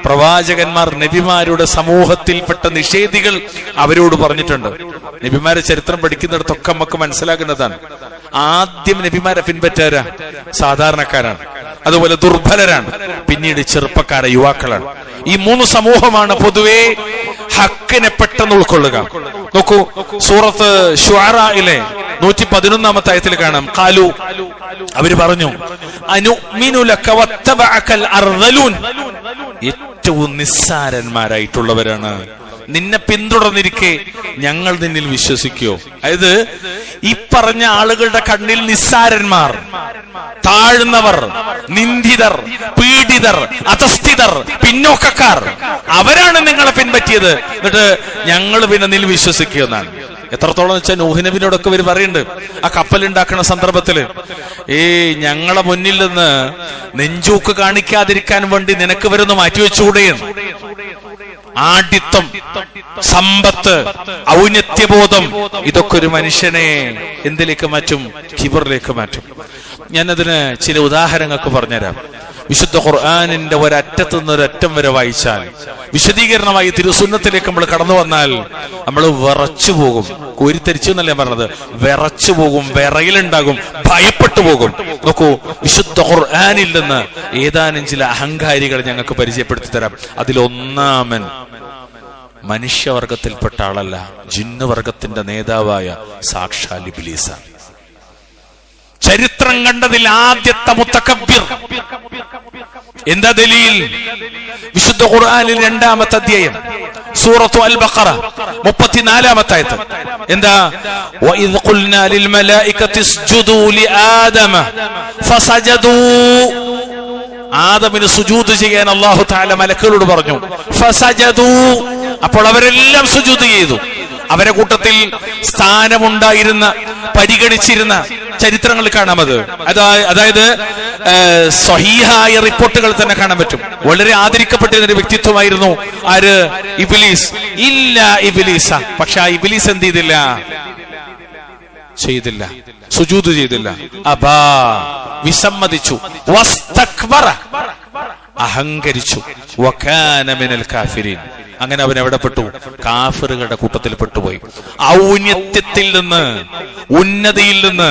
പ്രവാചകന്മാർ നബിമാരുടെ സമൂഹത്തിൽപ്പെട്ട നിഷേധികൾ അവരോട് പറഞ്ഞിട്ടുണ്ട്. നബിമാരെ ചരിത്രം പഠിക്കുന്നിടത്തൊക്കെ നമുക്ക് മനസ്സിലാകുന്നതാണ്. ആദ്യം നബിമാരെ പിൻപറ്റാരാ? സാധാരണക്കാരാണ്, അതുപോലെ ദുർബലരാണ്, പിന്നീട് ചെറുപ്പക്കാരെ, യുവാക്കളാണ്. ഈ മൂന്ന് സമൂഹമാണ് പൊതുവെ ഹക്കിനെ പെട്ടെന്ന് ഉൾക്കൊള്ളുക. നോക്കൂ, സൂറത്ത് ശുആറയിലെ 111-ാമത്തെ ആയത്തിൽ കാണാം, ഖാലു, അവര് പറഞ്ഞു, അനുമിനു ലക വത്തബഅകൽ അർദലൂൻ. ഏറ്റവും നിസ്സാരന്മാരായിട്ടുള്ളവരാണ്, നിന്നെ പിന്തുടർന്നിരിക്കെ ഞങ്ങൾ നിന്നിൽ വിശ്വസിക്കോ? അതായത് ഈ പറഞ്ഞ ആളുകളുടെ കണ്ണിൽ നിസ്സാരന്മാർ, താഴ്ന്നവർ, നിന്ദിതർ, പീഡിതർ, അധസ്ഥിതർ, പിന്നോക്കക്കാർ, അവരാണ് നിങ്ങളെ പിൻപറ്റിയത്. എന്നിട്ട് ഞങ്ങൾ പിന്നെ നിൽ വിശ്വസിക്കുക എന്നാണ്. എത്രത്തോളം വെച്ചാൽ നൂഹ് നബിയോടൊക്കെ ഇവർ പറയുന്നുണ്ട്, ആ കപ്പലുണ്ടാക്കുന്ന സന്ദർഭത്തില്, ഞങ്ങളെ മുന്നിൽ നിന്ന് നെഞ്ചൂക്ക് കാണിക്കാതിരിക്കാൻ വേണ്ടി നിനക്ക് ഇവരൊന്ന് മാറ്റിവെച്ചുകൂടെയെന്ന്. ആഢ്യത്വം, സമ്പത്ത്, ഔന്നത്യബോധം, ഇതൊക്കെ ഒരു മനുഷ്യനെ എന്തിലേക്ക് മാറ്റും? കിബറിലേക്ക് മാറ്റും. ഞാനതിന് ചില ഉദാഹരണങ്ങൾക്ക് പറഞ്ഞുതരാം. വിശുദ്ധ ഖുർആനിന്റെ ഒരറ്റത്തു നിന്ന് ഒരറ്റം വരെ വായിച്ചാൽ, വിശദീകരണമായി തിരുസുന്നത്തിലേക്ക് നമ്മൾ കടന്നു വന്നാൽ നമ്മൾ വിറച്ചു പോകും. കോരിത്തരിച്ചു എന്നല്ല പറഞ്ഞത്, വിറച്ചു പോകും, വിറയിലുണ്ടാകും, ഭയപ്പെട്ടു പോകും. നോക്കൂ, വിശുദ്ധ ഖുർആനിൽ നിന്ന് ഏതാനും ചില അഹങ്കാരികൾ ഞങ്ങൾക്ക് പരിചയപ്പെടുത്തി തരാം. അതിലൊന്നാമൻ മനുഷ്യവർഗത്തിൽപ്പെട്ട ആളല്ല, ജിന്നുവർഗത്തിന്റെ നേതാവായ സാക്ഷാൽ ഇബ്ലീസാണ്. ചരിത്രം കണ്ടതിൽ ആദ്യത്തെ മുത്തകബ്ബിർ. എന്താ ദലീൽ? വിശുദ്ധ ഖുർആനിൽ 2-ാമത്തെ അധ്യായം സൂറത്തു അൽ ബഖറ 34-ാമത്തെ ആയത്ത്. എന്താ? വഇദ് ഖുൽനാ ലിൽ മലായികതി ഇസ്ജുദൂ ലിആദമ ഫസജദൂ. ആദമിന് സുജൂദ് ചെയ്യാൻ അല്ലാഹു തആല മലക്കുകളോട് പറഞ്ഞു. ഫസജദൂ, അപ്പോൾ അവരെല്ലാം സുജൂദ് ചെയ്തു. അവരെ കൂട്ടത്തിൽ സ്ഥാനമുണ്ടായിരുന്ന, പരിഗണിച്ചിരുന്ന ചരിത്രങ്ങൾ കാണാമത്. അതായത് സ്വഹീഹായ റിപ്പോർട്ടുകൾ തന്നെ കാണാൻ പറ്റും. വളരെ ആദരിക്കപ്പെട്ടിരുന്ന ഒരു വ്യക്തിത്വമായിരുന്നു ആര്? ഇബ്ലീസ്. ഇല്ല ഇബ്ലീസ, പക്ഷെ ആ ഇബ്ലീസ് എന്ത് ചെയ്തില്ല, സുജൂദ് ചെയ്തില്ല. അബാ, വിസമ്മതിച്ചു. വസ്തക്ബറ, അഹങ്കരിച്ചു. വകാന മിനൽ കാഫിരീൻ, അങ്ങനെ അവൻ എവിടെ പെട്ടു? കാഫിറുകളുടെ കൂട്ടത്തിൽ പെട്ടുപോയി. ഔന്നത്യത്തിൽ നിന്ന്, ഉന്നതിയിൽ നിന്ന്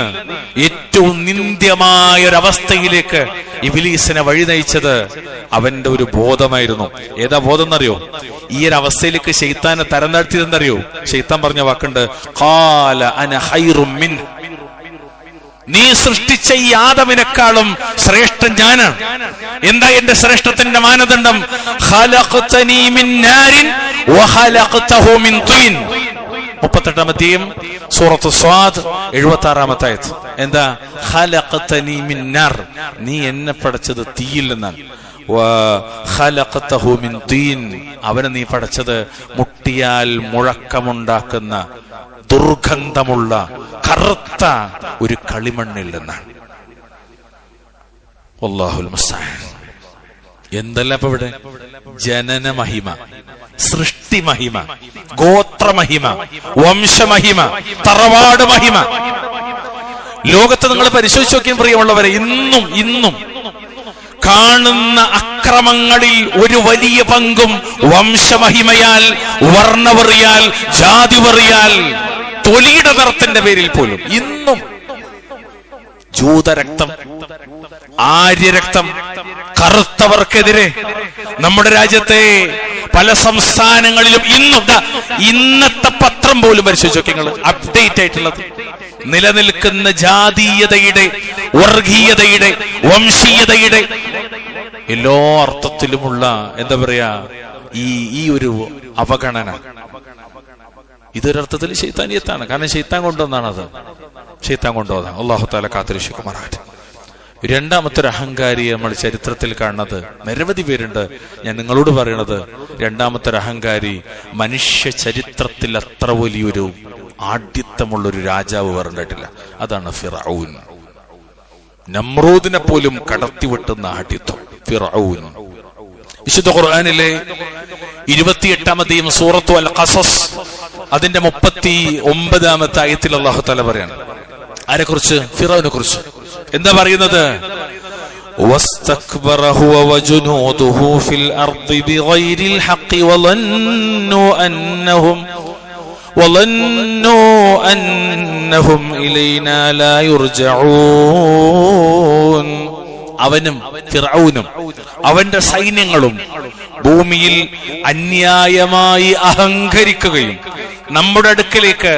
ഏറ്റവും നിന്ദ്യമായ ഒരവസ്ഥയിലേക്ക് ഇബ്ലീസിനെ വഴി നയിച്ചത് അവന്റെ ഒരു ബോധമായിരുന്നു. ഏതാ ബോധം എന്നറിയോ? ഈ ഒരു അവസ്ഥയിലേക്ക് ശൈത്താനെ തരം താഴ്ത്തിയതെന്നറിയോ? ശൈത്താൻ പറഞ്ഞ വാക്കുണ്ട്, ഖാല അന ഖൈറും മിൻ, നീ സൃഷ്ടിച്ച ഈ ആദമിനെക്കാളും ശ്രേഷ്ഠൻ ഞാനാണ്. എന്താ എന്റെ ശ്രേഷ്ഠത്തിന്റെ മാനദണ്ഡം? ഖലഖതനി മിൻ നാരിൻ വഖലഖതഹു മിൻ തീൻ. 38-ാമത്തെയും സൂറത്ത് സ്വാദ് 76-ാമത്തെ ആയത്ത്. എന്താ? ഖലഖതനി മിൻ നാർ, നീ എന്നെ പടച്ചത് തീയിൽ നിന്നാണ്. വഖലഖതഹു മിൻ തീൻ, അവനെ നീ പടച്ചത് മുട്ടിയാൽ മുഴക്കമുണ്ടാക്കുന്ന ദുർഗന്ധമുള്ള കറുത്ത ഒരു കളിമണ്ണിൽ നിന്നാണ്. വല്ലാഹുൽ മുസ്തആൻ. എന്തല്ല ഇപ്പൊ ഇവിടെ? ജനന മഹിമ, സൃഷ്ടി മഹിമ, ഗോത്രമഹിമ, വംശമഹിമ, തറവാട് മഹിമ. ലോകത്ത് നിങ്ങൾ പരിശോധിച്ച് നോക്കിയാൽ പ്രിയമുള്ളവരെ, ഇന്നും കാണുന്ന അക്രമങ്ങളിൽ ഒരു വലിയ പങ്കും വംശമഹിമയാൽ, വർണ്ണവെറിയാൽ, ജാതിവെറിയാൽ, തൊലിയുടെ നിറത്തിന്റെ പേരിൽ പോലും ഇന്നും ജൂതരക്തം, ആര്യരക്തം, കറുത്തവർക്കെതിരെ നമ്മുടെ രാജ്യത്തെ പല സംസ്ഥാനങ്ങളിലും ഇന്നത്തെ പത്രം പോലും പരിശോധിച്ചു നോക്കി നിങ്ങൾ, അപ്ഡേറ്റ് ആയിട്ടുള്ളത് നിലനിൽക്കുന്ന ജാതീയതയുടെ, വർഗീയതയുടെ, വംശീയതയുടെ എല്ലാ അർത്ഥത്തിലുമുള്ള എന്താ പറയാ ഈ ഒരു അവഗണന. ഇതൊരർത്ഥത്തിൽ ശൈത്താനിയത്താണ്. കാരണം ശൈത്താൻ കൊണ്ടുവന്നാണത്, ശൈത്താൻ കൊണ്ടുവന്നാണ്. അല്ലാഹു തആല കാത്തുരക്ഷിക്കുമാറാകട്ടെ. രണ്ടാമത്തെ ഒരു അഹങ്കാരിയെ നമ്മൾ ചരിത്രത്തിൽ കാണുന്നത് നിരവധി പേരുണ്ട്. ഞാൻ നിങ്ങളോട് പറയണത്, രണ്ടാമത്തെ ഒരു അഹങ്കാരി മനുഷ്യ ചരിത്രത്തിൽ അത്ര വലിയൊരു ആഢ്യത്വമുള്ളൊരു രാജാവ് പറഞ്ഞിട്ടില്ല. അതാണ് ഫിർഔൻ. നമ്രൂദിനെ പോലും കടത്തിവിട്ടുന്ന ആഢ്യത്വം ഫിർഔൻ. വിശുദ്ധ ഖുർആനിലെ 28-ാമത്തെയും സൂറത്തു അൽ ഖസസ് അതിന്റെ 39-ാമത്തെ ആയത്തിൽ അല്ലാഹു തആല പറയാണ് ആരെക്കുറിച്ച്? ഫിർഔനെ കുറിച്ച്. എന്താ പറയുന്നത്? വസ്തക്ബറ ഹുവ വജുനൂദുഹു ഫിൽ അർദി ബിഗൈരിൽ ഹഖ് വളന്നു അന്നഹും ഇലൈനാ ലാ യുർജഊൻ. അവനും ഫിർഔനും അവന്റെ സൈന്യങ്ങളും ഭൂമിയിൽ അന്യായമായി അഹങ്കരിക്കുകയും നമ്മുടെ അടുക്കലേക്ക്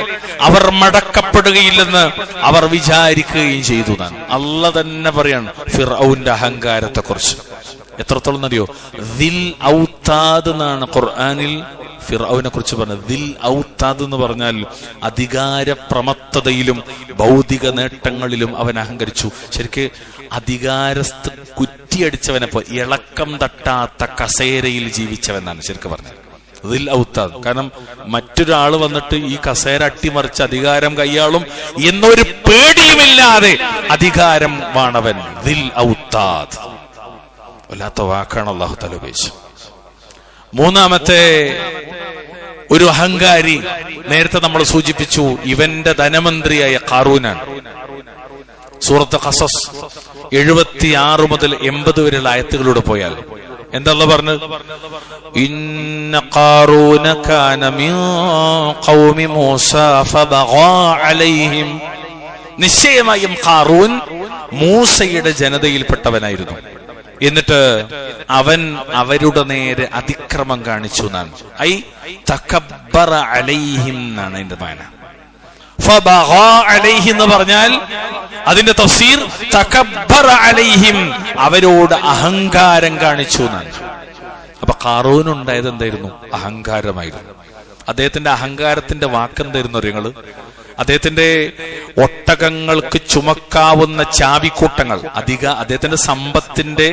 അവർ മടക്കപ്പെടുകയില്ലെന്ന് അവർ വിചാരിക്കുകയും ചെയ്തു. അല്ല തന്നെ പറയാണ് ഫിർഔന്റെ അഹങ്കാരത്തെ കുറിച്ച്. എത്രത്തോളം അറിയോ? ദിൽ ഔതാദ് എന്നാണ് ഖുർആനിൽ ഫിർഔനെ കുറിച്ച് പറഞ്ഞത്. ദിൽ ഔതാദ് എന്ന് പറഞ്ഞാൽ അധികാര പ്രമത്തതയിലും ഭൗതിക നേട്ടങ്ങളിലും അവൻ അഹങ്കരിച്ചു. ശരിക്ക് അധികാരസ്ഥ കുറ്റിയടിച്ചവനെപ്പോ ഇളക്കം തട്ടാത്ത കസേരയിൽ ജീവിച്ചവനാണ് ശരിക്കും പറഞ്ഞത് ദിൽ ഔതാദ്. കാരണം മറ്റൊരാൾ വന്നിട്ട് ഈ കസേര അട്ടിമറിച്ച് അധികാരം കൈയാളും എന്നൊരു പേടിയുമില്ലാതെ അധികാരം വാണവൻ. ദിൽ ഔതാദ് വല്ലാത്ത വാക്കാണ് അല്ലാഹു തആല ഉപയോഗിച്ചത്. മൂന്നാമത്തെ ഒരു അഹങ്കാരി നേരത്തെ നമ്മൾ സൂചിപ്പിച്ചു, ഇവന്റെ ധനമന്ത്രിയായ ഖാറൂനാണ്. സൂറത്ത് ഖസസ് 76 മുതൽ 80 വരെയുള്ള ആയത്തുകളിലൂടെ പോയാൽ എന്താ പറഞ്ഞത്? ഇന്ന ഖാറൂന കാന മിൻ ഖൗമി മൂസ ഫബഗാ അലൈഹിം. നിശ്ചയമായും ഖാറൂൻ മൂസയുടെ ജനതയിൽപ്പെട്ടവനായിരുന്നു. എന്നിട്ട് അവൻ അവരുടെ നേരെ അതിക്രമം കാണിച്ചു എന്നാണ്. ഐ തകബ്ബറ അലൈഹിം എന്നാണ് അതിന്റെ മാന. ഫബഗാ അലൈഹി എന്ന് പറഞ്ഞാൽ അതിന്റെ തഫ്സീർ തകബ്ബറ അലൈഹിം, അവരോട് അഹങ്കാരം കാണിച്ചു എന്നാണ്. അപ്പൊ ഖാറൂനുണ്ടായത് എന്തായിരുന്നു? അഹങ്കാരമായിരുന്നു. അദ്ദേഹത്തിന്റെ അഹങ്കാരത്തിന്റെ വാക്കെന്തായിരുന്നു അറിയങ്ങള്? അദ്ദേഹത്തിന്റെ ഒട്ടകങ്ങൾക്ക് ചുമക്കാവുന്ന ചാവിക്കൂട്ടങ്ങൾ, അദ്ദേഹത്തിന്റെ സമ്പത്തിന്റെ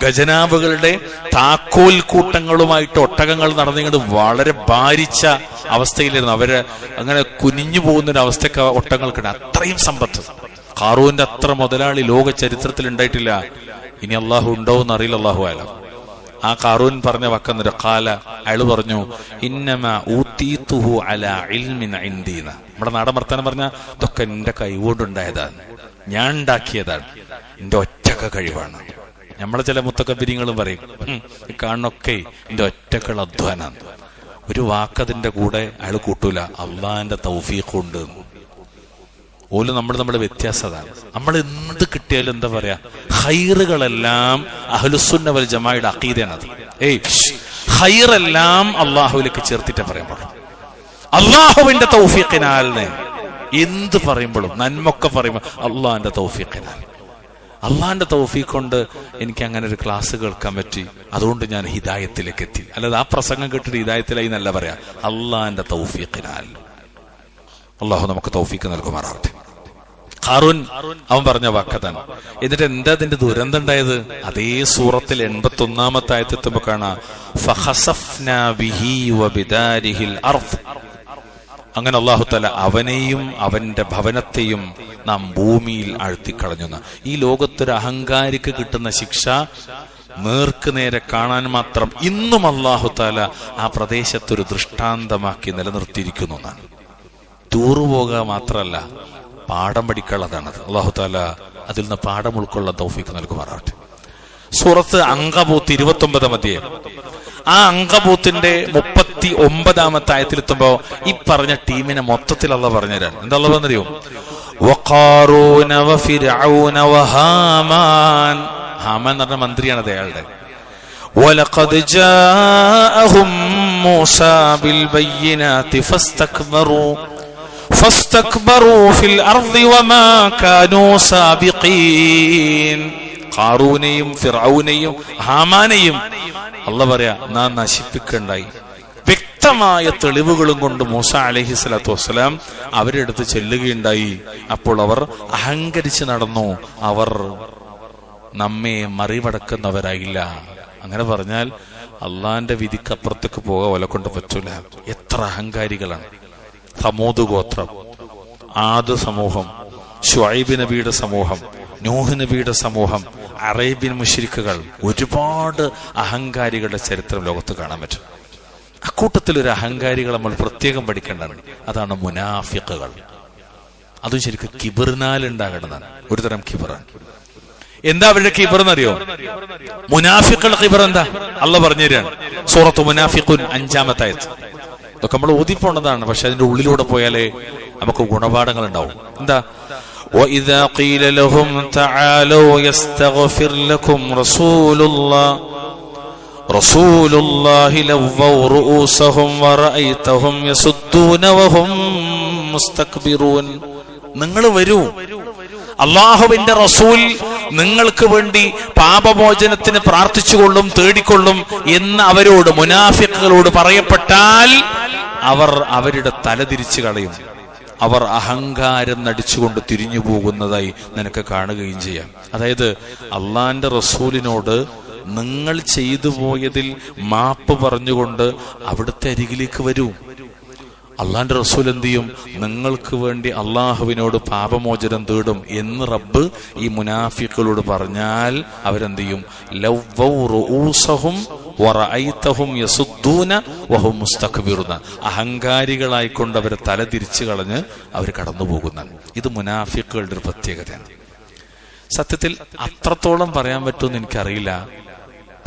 ഖജനാവുകളുടെ താക്കോൽ കൂട്ടങ്ങളുമായിട്ട് ഒട്ടകങ്ങൾ നടന്നിങ്ങോട്ട് വളരെ ഭാരിച്ച അവസ്ഥയിലിരുന്നു. അവര് അങ്ങനെ കുനിഞ്ഞു പോകുന്നൊരു അവസ്ഥയൊക്കെ ഒട്ടങ്ങൾക്കുണ്ട്. അത്രയും സമ്പത്ത്. ഖാറൂന്റെ അത്ര മുതലാളി ലോക ചരിത്രത്തിൽ ഉണ്ടായിട്ടില്ല. ഇനി അള്ളാഹു ഉണ്ടോ എന്ന് അറിയില്ല. അള്ളാഹു ആലം. ആ ഖാറൂൻ പറഞ്ഞ വക്കെന്നൊരു കാല അയാള് പറഞ്ഞു, ഇന്നമ ഊതീതുഹു അലാ ഇൽമിൻ ഇൻദീന. നമ്മുടെ നാടൻ വർത്താനം പറഞ്ഞ ഇതൊക്കെ എന്റെ കൈകൊണ്ടുണ്ടായതാണ്, ഞാൻ ഉണ്ടാക്കിയതാണ്, എന്റെ ഒറ്റക്ക കഴിവാണ്. നമ്മളെ ചില മുത്തക്കബിരിങ്ങളും പറയും, കാണൊക്കെ എന്റെ ഒറ്റക്കൾ അധ്വാനാണ്. ഒരു വാക്കതിന്റെ കൂടെ അയാൾ കൂട്ടൂല, അള്ളാന്റെ തൗഫീഖ് ഉണ്ട്. ഓല് നമ്മുടെ വ്യത്യാസതാണ്. നമ്മൾ എന്ത് കിട്ടിയാലും എന്താ പറയാ, ഖൈറുകളെല്ലാം അഹ്ലുസുന്ന വൽ ജമാഅയുടെ അഖീദയാണത്. ഖൈറെല്ലാം അള്ളാഹുവിലേക്ക് ചേർത്തിട്ടേ പറയാൻ പാടുള്ളൂ. അള്ളാഹുവിന്റെ തൗഫീഖിനാൽ എന്ത് പറയുമ്പോഴും, നന്മൊക്കെ പറയുമ്പോൾ അള്ളാഹിന്റെ തൗഫീഖിനാൽ. അള്ളാഹിന്റെ തൗഫീഖ് കൊണ്ട് എനിക്ക് അങ്ങനെ ഒരു ക്ലാസ് കേൾക്കാൻ പറ്റി, അതുകൊണ്ട് ഞാൻ ഹിദായത്തിലേക്ക് എത്തി. അല്ലാതെ ആ പ്രസംഗം കേട്ടിട്ട് ഹിദായത്തിലായി എന്നല്ല പറയാ, അള്ളാഹിന്റെ തൗഫീഖിനാൽ. അള്ളാഹു നമുക്ക് തൗഫീഖ് നൽകുമാറാവട്ടെ. ഖാറൂൻ അവൻ പറഞ്ഞ വാക്കതാണ്. എന്നിട്ട് എന്താ അതിന്റെ ദുരന്തം ഉണ്ടായത്? അതേ സൂറത്തിൽ 81-ാമത്തെ ആയത്തെത്തുമ്പോ കാണാം, ഫഖസഫ്നാ ബിഹി വബിദാരിഹിൽ അർദ്. അങ്ങനെ അല്ലാഹു തആല അവനെയും അവന്റെ ഭവനത്തെയും നാം ഭൂമിയിൽ ആഴ്ത്തിക്കളഞ്ഞു. ഈ ലോകത്തൊരു അഹങ്കാരിക്ക് കിട്ടുന്ന ശിക്ഷ നേർക്ക് നേരെ കാണാൻ മാത്രം ഇന്നും അല്ലാഹു തആല ആ പ്രദേശത്തൊരു ദൃഷ്ടാന്തമാക്കി നിലനിർത്തിയിരിക്കുന്നു എന്നാണ്. ടൂറ് പോകുക മാത്രമല്ല, പാഠം പഠിക്കാനുള്ളതാണത്. അല്ലാഹു തആല അതിൽ നിന്ന് പാഠം ഉൾക്കൊള്ളാൻ തൗഫീഖ് നൽകുമാറാവട്ടെ. സൂറത്ത് അങ്കബൂത്ത് 29-ാം അധ്യായം. ആ അങ്കബൂത്തിന്റെ 39-ാമത്തെ ആയത്തിലെത്തുമ്പോ ഈ പറഞ്ഞ ടീമിനെ മൊത്തത്തിൽ അല്ലാഹു പറഞ്ഞുതരാൻ. എന്താ അല്ലാഹു പറഞ്ഞറിയോ? വഖാറൂന വഫിർഔന വഹാമാൻ. ഹാമാൻ എന്ന് പറഞ്ഞ മന്ത്രിയാണത് അയാളുടെ. വലഖദ് ജാഅഹും മൂസാ ബിൽ ബയ്യിനാതി ഫസ്തക്ബറൂ ഫിൽ അർദി വമാ കാനൂ സാബിഖീൻ. ഖാറൂനെയും ഫിർഔനെയും ഹാമാനെയും അല്ലാഹു പറയാ, നാം നശിപ്പിക്കണ്ടായി. വ്യക്തമായ തെളിവുകളും കൊണ്ട് മൂസ അലൈഹി സ്വലാത്തു വസ്സലാം അവരുടെ അടുത്ത് ചെല്ലുകയുണ്ടായി. അപ്പോൾ അവർ അഹങ്കരിച്ച് നടന്നു. അവർ നമ്മെ മറികടക്കുന്നവരായില്ല. അങ്ങനെ പറഞ്ഞാൽ അള്ളാന്റെ വിധിക്കപ്പുറത്തേക്ക് പോകാൻ ഓലെ കൊണ്ട് പറ്റൂല. എത്ര അഹങ്കാരികളാണ്. സമൂദ് ഗോത്രം, ആദ് സമൂഹം, ശുഐബ് നബിയുടെ സമൂഹം, നൂഹ് നബിയുടെ സമൂഹം, അറേബ്യൻ മുശ്രിക്കുകൾ, ഒരുപാട് അഹങ്കാരികളുടെ ചരിത്രം ലോകത്ത് കാണാൻ പറ്റും. അക്കൂട്ടത്തിൽ ഒരു അഹങ്കാരികൾ നമ്മൾ പ്രത്യേകം പഠിക്കേണ്ടതാണ്. അതാണ് മുനാഫിഖുകൾ. അതും ശരിക്കും കിബറിനാൽ ഉണ്ടാകേണ്ടതാണ്. ഒരു തരം കിബറാണ്. എന്താ അവരുടെ കിബർ എന്നറിയോ? മുനാഫിഖുകളുടെ കിബർ എന്താ അല്ലാഹു പറഞ്ഞു തരാണ്. സൂറത്ത് മുനാഫിഖുൻ 5-ാമത്തെ ആയത്ത്. ഇതൊക്കെ നമ്മൾ ഓതിപ്പോണ്ടതാണ്, പക്ഷെ അതിന്റെ ഉള്ളിലൂടെ പോയാലേ നമുക്ക് ഗുണപാഠങ്ങൾ ഉണ്ടാവും. എന്താ? وَإِذَا قِيلَ لَهُمْ تَعَالَوْا يَسْتَغْفِرْ لَكُمْ رَسُولُ اللَّهِ لَوَّوْا رُؤُوسَهُمْ وَرَأَيْتَهُمْ يَصُدُّونَ وَهُمْ مُسْتَكْبِرُونَ. നിങ്ങൾ വരൂ, അള്ളാഹുവിന്റെ റസൂൽ നിങ്ങൾക്ക് വേണ്ടി പാപമോചനത്തിന് പ്രാർത്ഥിച്ചുകൊള്ളും തേടിക്കൊള്ളും എന്ന് അവരോട്, മുനാഫിഖുകളോട് പറയപ്പെട്ടാൽ അവർ അവരുടെ തല തിരിച്ചു കളയും. അവർ അഹങ്കാരം നടിച്ചുകൊണ്ട് തിരിഞ്ഞു പോകുന്നതായി നിനക്ക് കാണുകയും ചെയ്യാം. അതായത് അള്ളാന്റെ റസൂലിനോട് നിങ്ങൾ ചെയ്തു പോയതിൽ മാപ്പ് പറഞ്ഞുകൊണ്ട് അവിടുത്തെ അരികിലേക്ക് വരൂ. അള്ളാന്റെ റസൂൽ എന്ത് ചെയ്യും? നിങ്ങൾക്ക് വേണ്ടി അള്ളാഹുവിനോട് പാപമോചനം തേടും എന്ന് റബ്ബ് ഈ മുനാഫിഖുകളോട് പറഞ്ഞാൽ അവരെന്ത് ചെയ്യും? ലവ്വൗ റൂസഹും വറഅയ്തഹും യസുദ്ദൂന വഹും മുസ്തക്ബിറുന. അഹങ്കാരികളായിക്കൊണ്ട് അവരെ തല തിരിച്ചു കളഞ്ഞ് അവർ കടന്നു പോകുന്നതാണ്. ഇത് മുനാഫിഖുകളുടെ ഒരു പ്രത്യേകതയാണ്. സത്യത്തിൽ അത്രത്തോളം പറയാൻ പറ്റുമെന്ന് എനിക്കറിയില്ല.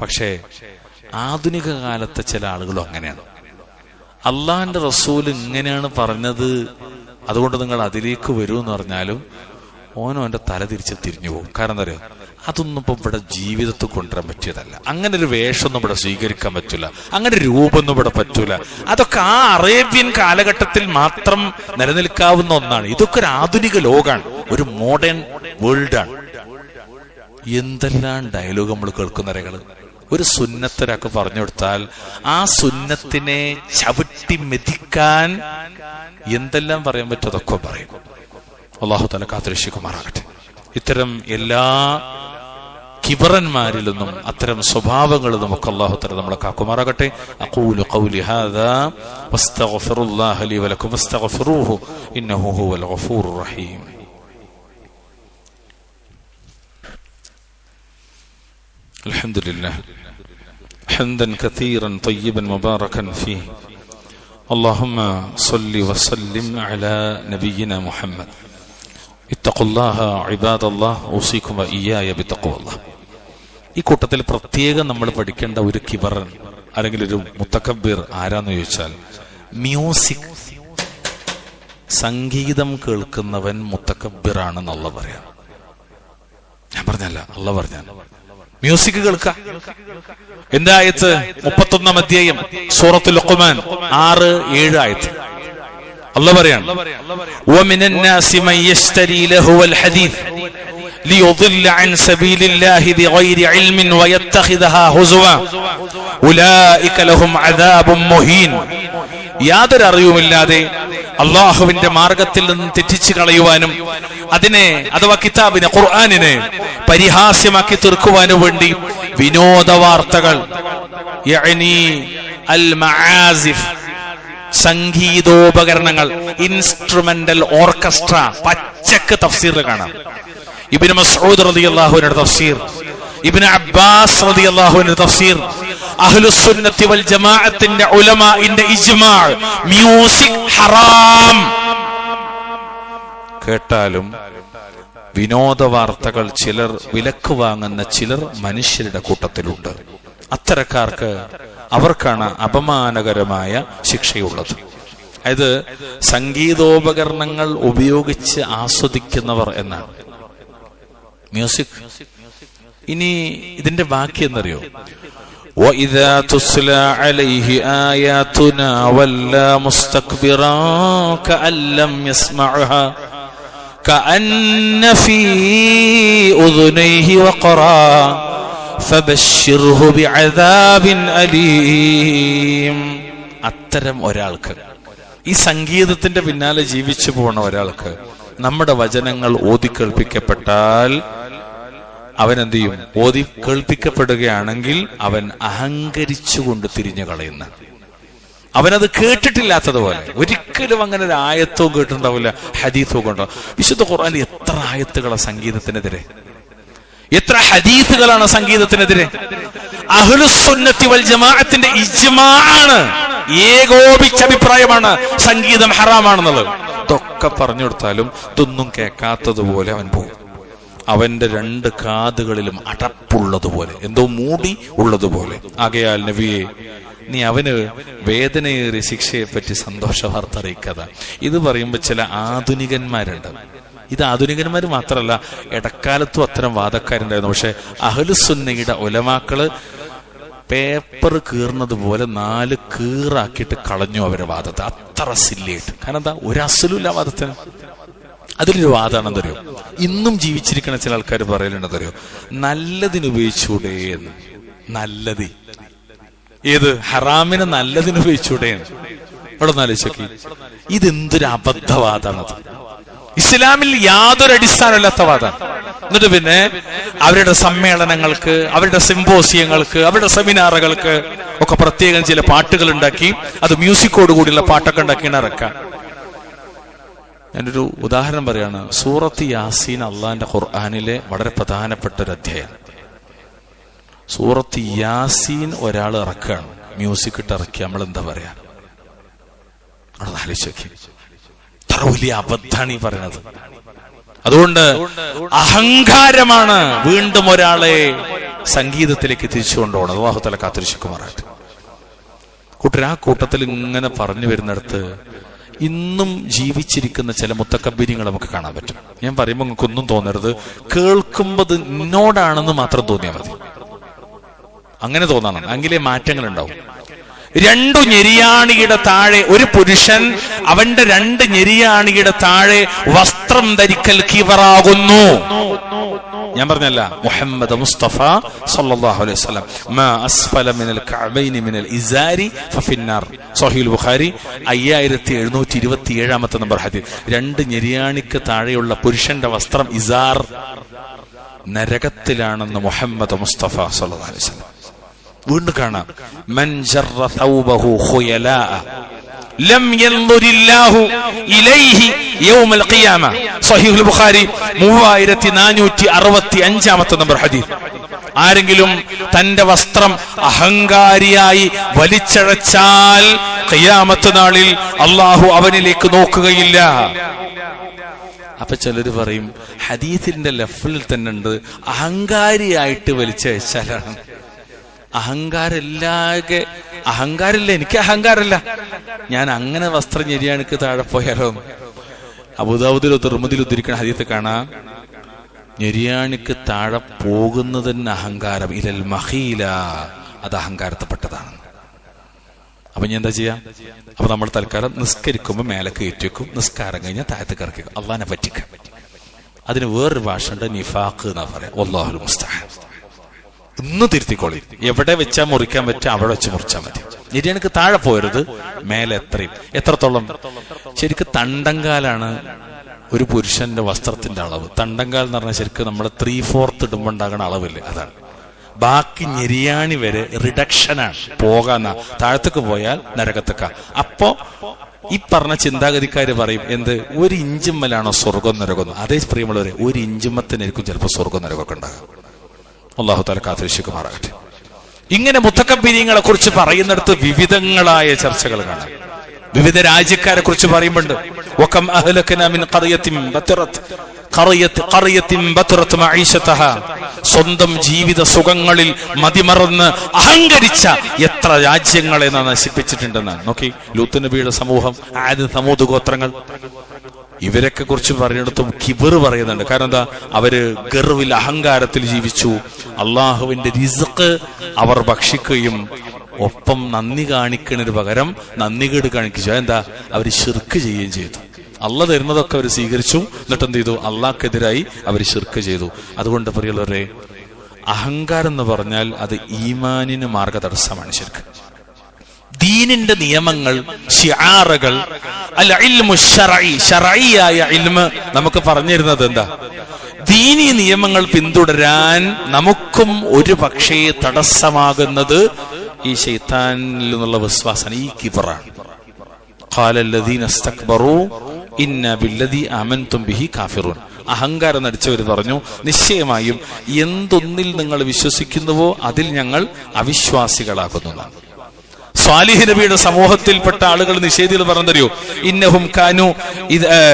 പക്ഷേ ആധുനിക കാലത്തെ ചില ആളുകളും അങ്ങനെയാണ്. അള്ളാഹിന്റെ റസൂൽ ഇങ്ങനെയാണ് പറഞ്ഞത്, അതുകൊണ്ട് നിങ്ങൾ അതിലേക്ക് വരൂ എന്ന് പറഞ്ഞാലും ഓനോ എന്റെ തല തിരിഞ്ഞു പോകും. കാരണം എന്താ പറയുക, അതൊന്നും ഇപ്പൊ ഇവിടെ ജീവിതത്തിൽ കൊണ്ടുവരാൻ പറ്റിയതല്ല. അങ്ങനെ ഒരു വേഷമൊന്നും ഇവിടെ സ്വീകരിക്കാൻ പറ്റൂല, അങ്ങനെ രൂപമൊന്നും ഇവിടെ പറ്റൂല. അതൊക്കെ ആ അറേബ്യൻ കാലഘട്ടത്തിൽ മാത്രം നിലനിൽക്കാവുന്ന ഒന്നാണ്. ഇതൊക്കെ ഒരു ആധുനിക ലോകമാണ്, ഒരു മോഡേൺ വേൾഡാണ്. എന്തെല്ലാം ഡയലോഗ് നമ്മൾ കേൾക്കുന്ന രകള്. ഒരു സുന്നത്തൊരാൾക്ക് പറഞ്ഞു കൊടുത്താൽ ആ സുന്നത്തിനെ ചവിട്ടി മെതിക്കാൻ എന്തെല്ലാം പറയാൻ പറ്റും അതൊക്കെ പറയും. അല്ലാഹു തആല കാത്തുരക്ഷിക്കുമാറാകട്ടെ. ഇത്തരം എല്ലാ കിബറന്മാരിൽ നിന്നും അത്തരം സ്വഭാവങ്ങൾ നമുക്ക് അല്ലാഹു തആല നമ്മളെ കാക്കുമാറാകട്ടെ. അഖൂലു ഖൗലി ഹാദാ വസ്തഗ്ഫിറുല്ലാഹ ലി വലക്കും വസ്തഗ്ഫിറൂഹു ഇന്നഹു ഹുവൽ ഗഫൂറുർ റഹീം. അൽഹംദുലില്ലാഹ് ഹംദൻ കതീറൻ തയ്യിബൻ മുബാറകൻ ഫീഹി. اللهم صل وسلم على نبينا محمد. اتقوا الله عباد الله اوصيكم واياي بتقوى الله. ഈ കൂട്ടത്തിൽ പ്രത്യേകം നമ്മൾ പഠിക്കേണ്ട ഒരു കിബറൻ അല്ലെങ്കിൽ ഒരു മുത്തക്കബ്ബിർ ആരാന്ന് ചോദിച്ചാൽ, മ്യൂസിക്, സംഗീതം കേൾക്കുന്നവൻ മുത്തക്കബ്ബിറാണെന്ന് അല്ലാഹു പറയാം. ഞാൻ പറഞ്ഞല്ല, അല്ലാഹു പറഞ്ഞ മ്യൂസിക് കേൾക്കുക. എന്താ ആയത്ത്? 31-ാം അധ്യായം സൂറത്തുൽ ലുഖ്മാൻ 6-7 ആയത്ത്. അല്ലാഹു പറയാണ്, വമിനൻ നാസി മൻ യശ്തരി ലഹുവൽ ഹദീസ് ലിയുദില്ല അൻ സബീലില്ലാഹി ബിഗൈരി ഇൽമിൻ വയത്തഖിദഹാ ഹുസുവ ഉലൈക ലഹും അദാബും മുഹീൻ. യാതൊരു അറിവുമില്ലാതെ അള്ളാഹുവിന്റെ മാർഗത്തിൽ നിന്ന് തെറ്റിച്ചു കളയുവാനും അതിനെ അഥവാ കിതാബിനെ, ഖുർആനിനെ പരിഹാസ്യമാക്കി തീർക്കുവാനും വേണ്ടി വിനോദ വാർത്തകൾ, യഅനി അൽ മആസിഫ്, സംഗീതോപകരണങ്ങൾ, ഇൻസ്ട്രുമെന്റൽ ഓർക്കസ്ട്ര, പച്ചക്ക് തഫ്സീറിൽ കാണാം. ഇബ്നു മസ്ഊദ് റളിയല്ലാഹു അൻഹുവിന്റെ തഫ്സീർ, ഇബ്നു അബ്ബാസ് റളിയല്ലാഹു അൻഹുവിന്റെ തഫ്സീർ, അഹ്ലുസ് സുന്നത്തി വൽ ജമാഅത്തിന്റെ ഉലമാഇന്റെ ഇജ്മാ, മ്യൂസിക് ഹറാം. കേട്ടാലും വിനോദ വാർത്തകൾ ചിലർ വിലക്ക് വാങ്ങുന്ന ചിലർ മനുഷ്യരുടെ കൂട്ടത്തിലുണ്ട്. അത്തരക്കാർക്ക് അവർക്കാണ് അപമാനകരമായ ശിക്ഷയുള്ളത്. അതായത് സംഗീതോപകരണങ്ങൾ ഉപയോഗിച്ച് ആസ്വദിക്കുന്നവർ എന്നാണ് മ്യൂസിക്. ഇനി ഇതിന്റെ ബാക്കി എന്നറിയോ? وَإِذَا تُتْلَى عَلَيْهِ آيَاتُنَا وَلَّى مُسْتَكْبِرًا كَأَن لَّمْ يَسْمَعْهَا كَأَنَّ فِي أُذُنَيْهِ وَقْرًا فَبَشِّرْهُ بِعَذَابٍ أَلِيمٍ. അത്തരം ഒരാൾക്ക്, ഈ സംഗീതത്തിന്റെ പിന്നാലെ ജീവിച്ചു പോണ ഒരാൾക്ക് നമ്മുടെ വചനങ്ങൾ ഓതി കേൾപ്പിക്കപ്പെട്ടാൽ അവൻ എന്ത് ചെയ്യും? ഓതി കേൾപ്പിക്കപ്പെടുകയാണെങ്കിൽ അവൻ അഹങ്കരിച്ചുകൊണ്ട് തിരിഞ്ഞു കളയുന്ന, അവനത് കേട്ടിട്ടില്ലാത്തതുപോലെ. ഒരിക്കലും അങ്ങനെ ഒരു ആയത്തോ കേട്ടിട്ടുണ്ടാവില്ല, ഹദീസോ കൊണ്ടാവും. വിശുദ്ധ ഖുർആനിൽ എത്ര ആയത്തുകളാണ് സംഗീതത്തിനെതിരെ, എത്ര ഹദീസുകളാണ് സംഗീതത്തിനെതിരെ. അഹ്ലുസ് സുന്നത്തി വൽ ജമാഅത്തിന്റെ ഇജ്മാ ആണ്, ഏകോപിച്ച അഭിപ്രായമാണ് സംഗീതം ഹറാമാണെന്നുള്ളത്. ഇതൊക്കെ പറഞ്ഞു കൊടുത്താലും ഇതൊന്നും കേൾക്കാത്തതുപോലെ അവൻ പോകും. അവന്റെ 2 കാതുകളിലും അടപ്പുള്ളതുപോലെ, എന്തോ മൂടി ഉള്ളതുപോലെ. ആകയാൽ നബിയെ, നീ അവന് വേദനയേറിയ ശിക്ഷയെ പറ്റി സന്തോഷ വാർത്ത അറിയിക്കാതെ. ഇത് പറയുമ്പോൾ ചില ആധുനികന്മാരുണ്ട്. ഇത് ആധുനികന്മാർ മാത്രമല്ല, ഇടക്കാലത്തും അത്തരം വാദക്കാരുണ്ടായിരുന്നു. പക്ഷെ അഹ്ലുസ് സുന്നയുടെ ഉലമാക്കള് പേപ്പർ കീറുന്നത് പോലെ 4 കീറാക്കിയിട്ട് കളഞ്ഞു അവരെ വാദത്തെ. അത്ര സില്ലിയായിട്ട്. കാരണം എന്താ? ഒരു അസലുമില്ല വാദത്തിന്. അതിലൊരു വാദമാണെന്നറിയോ? ഇന്നും ജീവിച്ചിരിക്കുന്ന ചില ആൾക്കാർ പറയലുണ്ടെന്നറിയോ? നല്ലതിന് ഉപയോഗിച്ചൂടെ എന്ന്. നല്ലത് ഏത്? ഹറാമിന് നല്ലതിന് ഉപയോഗിച്ചൂടെ എന്ന്. ഇവിടെ ഒന്ന് ആലോചിച്ചോക്കി. ഇതെന്തൊരു അബദ്ധവാദാണത്. ഇസ്ലാമിൽ യാതൊരു അടിസ്ഥാനമില്ലാത്ത വാദമാണ്. എന്നിട്ട് പിന്നെ അവരുടെ സമ്മേളനങ്ങൾക്ക്, അവരുടെ സിംപോസിയങ്ങൾക്ക്, അവരുടെ സെമിനാറുകൾക്ക് ഒക്കെ പ്രത്യേകം ചില പാട്ടുകൾ ഉണ്ടാക്കി, അത് മ്യൂസിക്കോട് കൂടിയുള്ള പാട്ടൊക്കെ ഉണ്ടാക്കിയാണ് ഇറക്കാം. ഞാനൊരു ഉദാഹരണം പറയാണ്. സൂറത്ത് യാസീൻ അള്ളാന്റെ ഖുർആനിലെ വളരെ പ്രധാനപ്പെട്ട ഒരു അധ്യായം. സൂറത്ത് യാസീൻ ഒരാൾ ഇറക്കുകയാണ്, മ്യൂസിക് ഇട്ട് ഇറക്കി. നമ്മൾ എന്താ പറയാ? ആലോചിച്ചോക്കി. അത്ര വലിയ അബദ്ധാണ് ഈ പറയുന്നത്. അതുകൊണ്ട് അഹങ്കാരമാണ് വീണ്ടും ഒരാളെ സംഗീതത്തിലേക്ക് തിരിച്ചുകൊണ്ടുപോകണം. അല്ലാഹു തആല കാത്തിരക്ഷിക്കുമാറാകട്ടെ. കൂട്ടർ, ആ കൂട്ടത്തിൽ ഇങ്ങനെ പറഞ്ഞു വരുന്നിടത്ത് ഇന്നും ജീവിച്ചിരിക്കുന്ന ചില മുത്തക്കബ്ബിരിങ്ങൾ നമുക്ക് കാണാൻ പറ്റും. ഞാൻ പറയുമ്പോൾ നിങ്ങൾക്കൊന്നും തോന്നരുത്, കേൾക്കുമ്പോൾ എന്നോടാണെന്ന് മാത്രം തോന്നിയാൽ മതി. അങ്ങനെ തോന്നണം, എങ്കിലേ മാറ്റങ്ങൾ ഉണ്ടാവും. 2 ഞെരിയാണിയുടെ താഴെ ഒരു പുരുഷൻ അവന്റെ 2 ഞെരിയാണിയുടെ താഴെ വസ്ത്രം ധരിക്കൽ കിബറാകുന്നു. ഞാൻ പറഞ്ഞല്ല, മുഹമ്മദ് മുസ്തഫ സല്ലല്ലാഹു അലൈഹി വസല്ലം, മാ അസ്ഫല മിനൽ കഅബൈനി മിനൽ ഇസാരി ഫഫിന്നാർ. സ്വഹീഹുൽ ബുഖാരി 5727 നമ്പർ ഹദീസ്. 2 ഞെരിയാണിക്ക് താഴെയുള്ള പുരുഷന്റെ വസ്ത്രം ഇസാർ, നരകത്തിലാണെന്ന് മുഹമ്മദ് മുസ്തഫ സല്ലല്ലാഹു അലൈഹി വസല്ലം. വീണ്ടും കാണാം, മൻ ജറ തൗബഹു ഖുയലാ ലം യൻദുരില്ലാഹു ഇലൈഹി യൗമൽ ഖിയാമ. സ്വഹീഹുൽ ബുഖാരി 3465 നമ്പർ ഹദീസ്. ആരെങ്കിലും തന്റെ വസ്ത്രം അഹങ്കാരിയായി വലിച്ചഴച്ചാൽ ഖിയാമത്ത് നാളിൽ അള്ളാഹു അവനിലേക്ക് നോക്കുകയില്ല. അപ്പൊ ചിലര് പറയും ഹദീസിന്റെ ലെഫ്റ്റിൽ തന്നെ ഉണ്ട് അഹങ്കാരിയായിട്ട് വലിച്ചഴച്ചാലാണ്. അഹങ്കാരമില്ല, എനിക്ക് അഹങ്കാരമില്ല, ഞാൻ അങ്ങനെ വസ്ത്രം ഞെരിയാണിക്ക് താഴെ പോയാലോ. അബൂദാവൂദിലോ തിർമിദിയിലോ ഉദ്ധരിക്കുന്ന ഹദീസ് കാണാം, ഞെരിയാണിക്ക് താഴെ പോകുന്നതിന് അഹങ്കാരം, ഇലൽ മഖീല, അത് അഹങ്കാരത്തിൽപ്പെട്ടതാണ്. അപ്പൊ ഞാൻ എന്താ ചെയ്യാം? അപ്പൊ നമ്മൾ തൽക്കാലം നിസ്കരിക്കുമ്പോൾ മേലക്ക് ഏറ്റുവെക്കും, നിസ്കാരം കഴിഞ്ഞാൽ താഴത്തേക്ക് ഇറക്കി അള്ളാനെ പറ്റിക്കാം. അതിന് വേറൊരു ഭാഷ ഉണ്ട്, നിഫാഖ് എന്നാ പറയാം. വല്ലാഹുൽ മുസ്തആൻ. ഇന്ന് തിരുത്തിക്കോളി, എവിടെ വെച്ചാൽ മുറിക്കാൻ പറ്റുക അവിടെ വെച്ച് മുറിച്ചാൽ മതി. ഞെരിയാണിക്ക് താഴെ പോരുത്, മേലെ എത്രത്തോളം. ശരിക്കും തണ്ടങ്കാലാണ് ഒരു പുരുഷന്റെ വസ്ത്രത്തിന്റെ അളവ്. തണ്ടങ്കാൽ എന്ന് പറഞ്ഞാൽ ശരിക്കും നമ്മുടെ 3/4 ഇടുമ്പോൾ ഉണ്ടാകുന്ന അളവില്ലേ, അതാണ്. ബാക്കി ഞെരിയാണി വരെ റിഡക്ഷനാണ്, പോകാന്ന. താഴത്തേക്ക് പോയാൽ നരകത്തേക്ക. അപ്പോ ഈ പറഞ്ഞ ചിന്താഗതിക്കാര് പറയും എന്ത്, 1 ഇഞ്ചുമ്മലാണോ സ്വർഗം നരകം? അതേ പ്രിയമുള്ളവരെ, 1 ഇഞ്ചുമ്മത്തിനായിരിക്കും ചിലപ്പോൾ സ്വർഗം നരകമൊക്കെ ഉണ്ടാകും. അല്ലാഹു തആല കാത്തുരക്ഷിക്കുമാറാകട്ടെ. ഇങ്ങനെ മുത്തക്കബ്ബീരീങ്ങളെ കുറിച്ച് പറയുന്നിടത്ത് വിവിധങ്ങളായ ചർച്ചകൾ കാണാം. വിവിധ രാജ്യക്കാരെ കുറിച്ച് പറയുമ്പോണ്ട്, വകം അഹ്ലകനാ മിൻ ഖറിയത്തിൻ ബതറത് മഈശതഹാ, സ്വന്തം ജീവിത സുഖങ്ങളിൽ മതിമറന്ന് അഹങ്കരിച്ച എത്ര രാജ്യങ്ങളെ നാം നശിപ്പിച്ചിട്ടുണ്ടെന്നാണ്. നോക്കി, ലൂത്ത് നബിയുടെ സമൂഹം, ആദ് സമൂദ് ഗോത്രങ്ങൾ, ഇവരൊക്കെ കുറിച്ച് പറയുന്നിടത്തും കിബർ പറയുന്നുണ്ട്. കാരണം എന്താ? അവര് ഗർവിൽ, അഹങ്കാരത്തിൽ ജീവിച്ചു. അള്ളാഹുവിന്റെ റിസ്ഖ് അവർ ഭക്ഷിക്കുകയും ഒപ്പം നന്ദി കാണിക്കുന്നതിന് പകരം നന്ദികേട് കാണിക്കുക. എന്താ? അവര് ശിർക്ക് ചെയ്യുകയും ചെയ്തു. അള്ളാഹ് തരുന്നതൊക്കെ അവർ സ്വീകരിച്ചു, എന്നിട്ട് എന്ത് ചെയ്തു? അള്ളാഹ്ക്കെതിരായി അവർ ശിർക്ക് ചെയ്തു. അതുകൊണ്ട് പ്രിയമുള്ളവരെ, അഹങ്കാരം എന്ന് പറഞ്ഞാൽ അത് ഈമാനിന് മാർഗതടസ്സമാണ്. ശരിക്കും ദീനിന്റെ നിയമങ്ങൾ, ശിആറുകൾ, അൽ ഇൽമു ശർഈ, ശർഈയായ ഇൽമ് നമുക്ക് പറഞ്ഞിരുന്നത് എന്താ? ദീനി നിയമങ്ങൾ പിന്തുടരാൻ നമുക്കും ഒരു പക്ഷേ തടസ്സമാകുന്നത് ഈ ശൈത്താനിൽ നിന്നുള്ള വിശ്വാസം, ഈ കിബറാണ്. ഖാലല്ലദീന ഇസ്തക്ബറൂ ഇന്നാ ബില്ലദീ ആമൻതും ബിഹി കാഫിറൂൻ. അഹങ്കാരം നടിച്ചവർ പറഞ്ഞു, നിശ്ചയമായും എന്തൊന്നിൽ നിങ്ങൾ വിശ്വസിക്കുന്നുവോ അതിൽ ഞങ്ങൾ അവിശ്വാസികളാകുന്നതാണ്. സ്വാലിഹ് നബിയുടെ സമൂഹത്തിൽപ്പെട്ട ആളുകൾ നിഷേധികൾ പറഞ്ഞറിയോ, ഇന്നഹും കാനു,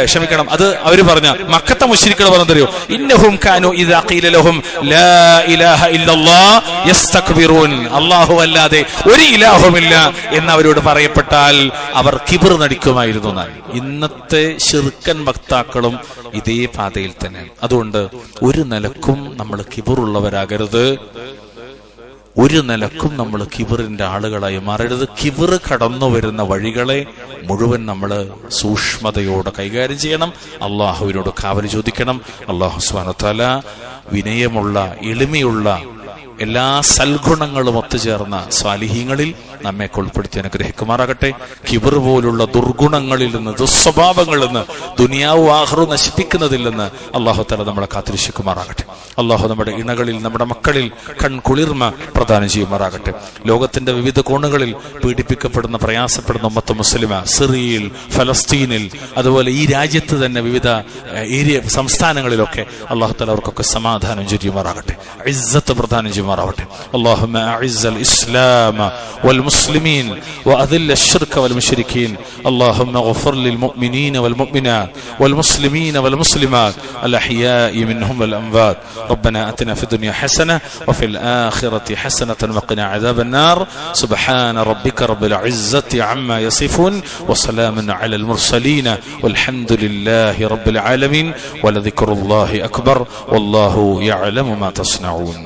ക്ഷമിക്കണം, അത് അവര് പറഞ്ഞ മക്കത്തെ മുശ്രിക്കുകൾ പറഞ്ഞറിയോ, ഇന്നഹും കാനു ഇദാ ഖീല ലഹും ലാ ഇലാഹ ഇല്ലല്ലാഹ് യസ്തക്ബിറൂൻ, അല്ലാഹു അല്ലാതെ ഒരു ഇലാഹുമില്ല എന്നവരോട് പറയപ്പെട്ടാൽ അവർ കിബർ നടിക്കുമായിരുന്നു എന്നാണ്. ഇന്നത്തെ ശിർക്കൻ വക്താക്കളും ഇതേ പാതയിൽ തന്നെ. അതുകൊണ്ട് ഒരു നിലക്കും നമ്മൾ കിബറുള്ളവരാകരുത്, ഒരു നിലക്കും നമ്മൾ കിബറിന്റെ ആളുകളായി മാറരുത്. കിബർ കടന്നു വരുന്ന വഴികളെ മുഴുവൻ നമ്മൾ സൂക്ഷ്മതയോടെ കൈകാര്യം ചെയ്യണം. അള്ളാഹുവിനോട് കാവൽ ചോദിക്കണം. അള്ളാഹു സുബ്ഹാനഹു വ തആല വിനയമുള്ള, എളിമയുള്ള, എല്ലാ സൽഗുണങ്ങളും ഒത്തുചേർന്ന സ്വാലിഹീങ്ങളിൽ നമ്മെ ഉൾപ്പെടുത്തി അനുഗ്രഹിക്കുമാറാകട്ടെ. കിബർ പോലുള്ള ദുർഗുണങ്ങളിൽ നിന്ന്, ദുസ്വഭാവങ്ങളിൽ നിന്ന്, ദുനിയാവും ആഖിറവും നശിപ്പിക്കുന്നതിൽ നിന്ന് അല്ലാഹു തആല നമ്മളെ കാത്തുരക്ഷിക്കുമാറാകട്ടെ. അല്ലാഹു നമ്മുടെ ഇണകളിൽ, നമ്മുടെ മക്കളിൽ കൺകുളിർമ പ്രദാനം ചെയ്യുമാറാകട്ടെ. ലോകത്തിന്റെ വിവിധ കോണുകളിൽ പീഡിപ്പിക്കപ്പെടുന്ന, പ്രയാസപ്പെടുന്ന ഉമ്മത്ത് മുസ്ലിമ, സിറിയയിൽ, ഫലസ്തീനിൽ, അതുപോലെ ഈ രാജ്യത്ത് തന്നെ വിവിധ സംസ്ഥാനങ്ങളിലൊക്കെ അല്ലാഹു തആല അവർക്കൊക്കെ സമാധാനം ചൊരിയുമാറാകട്ടെ, ഇസ്സത്ത് പ്രദാനം ചെയ്യുമാറാകട്ടെ. اللهم أعز الإسلام والمسلمين وأذل الشرك والمشركين. اللهم اغفر للمؤمنين والمؤمنات والمسلمين والمسلمات الأحياء منهم والأموات. ربنا آتنا في الدنيا حسنة وفي الآخرة حسنة وقنا عذاب النار. سبحان ربك رب العزة عما يصفون وسلام على المرسلين والحمد لله رب العالمين ولذكر الله أكبر والله يعلم ما تصنعون.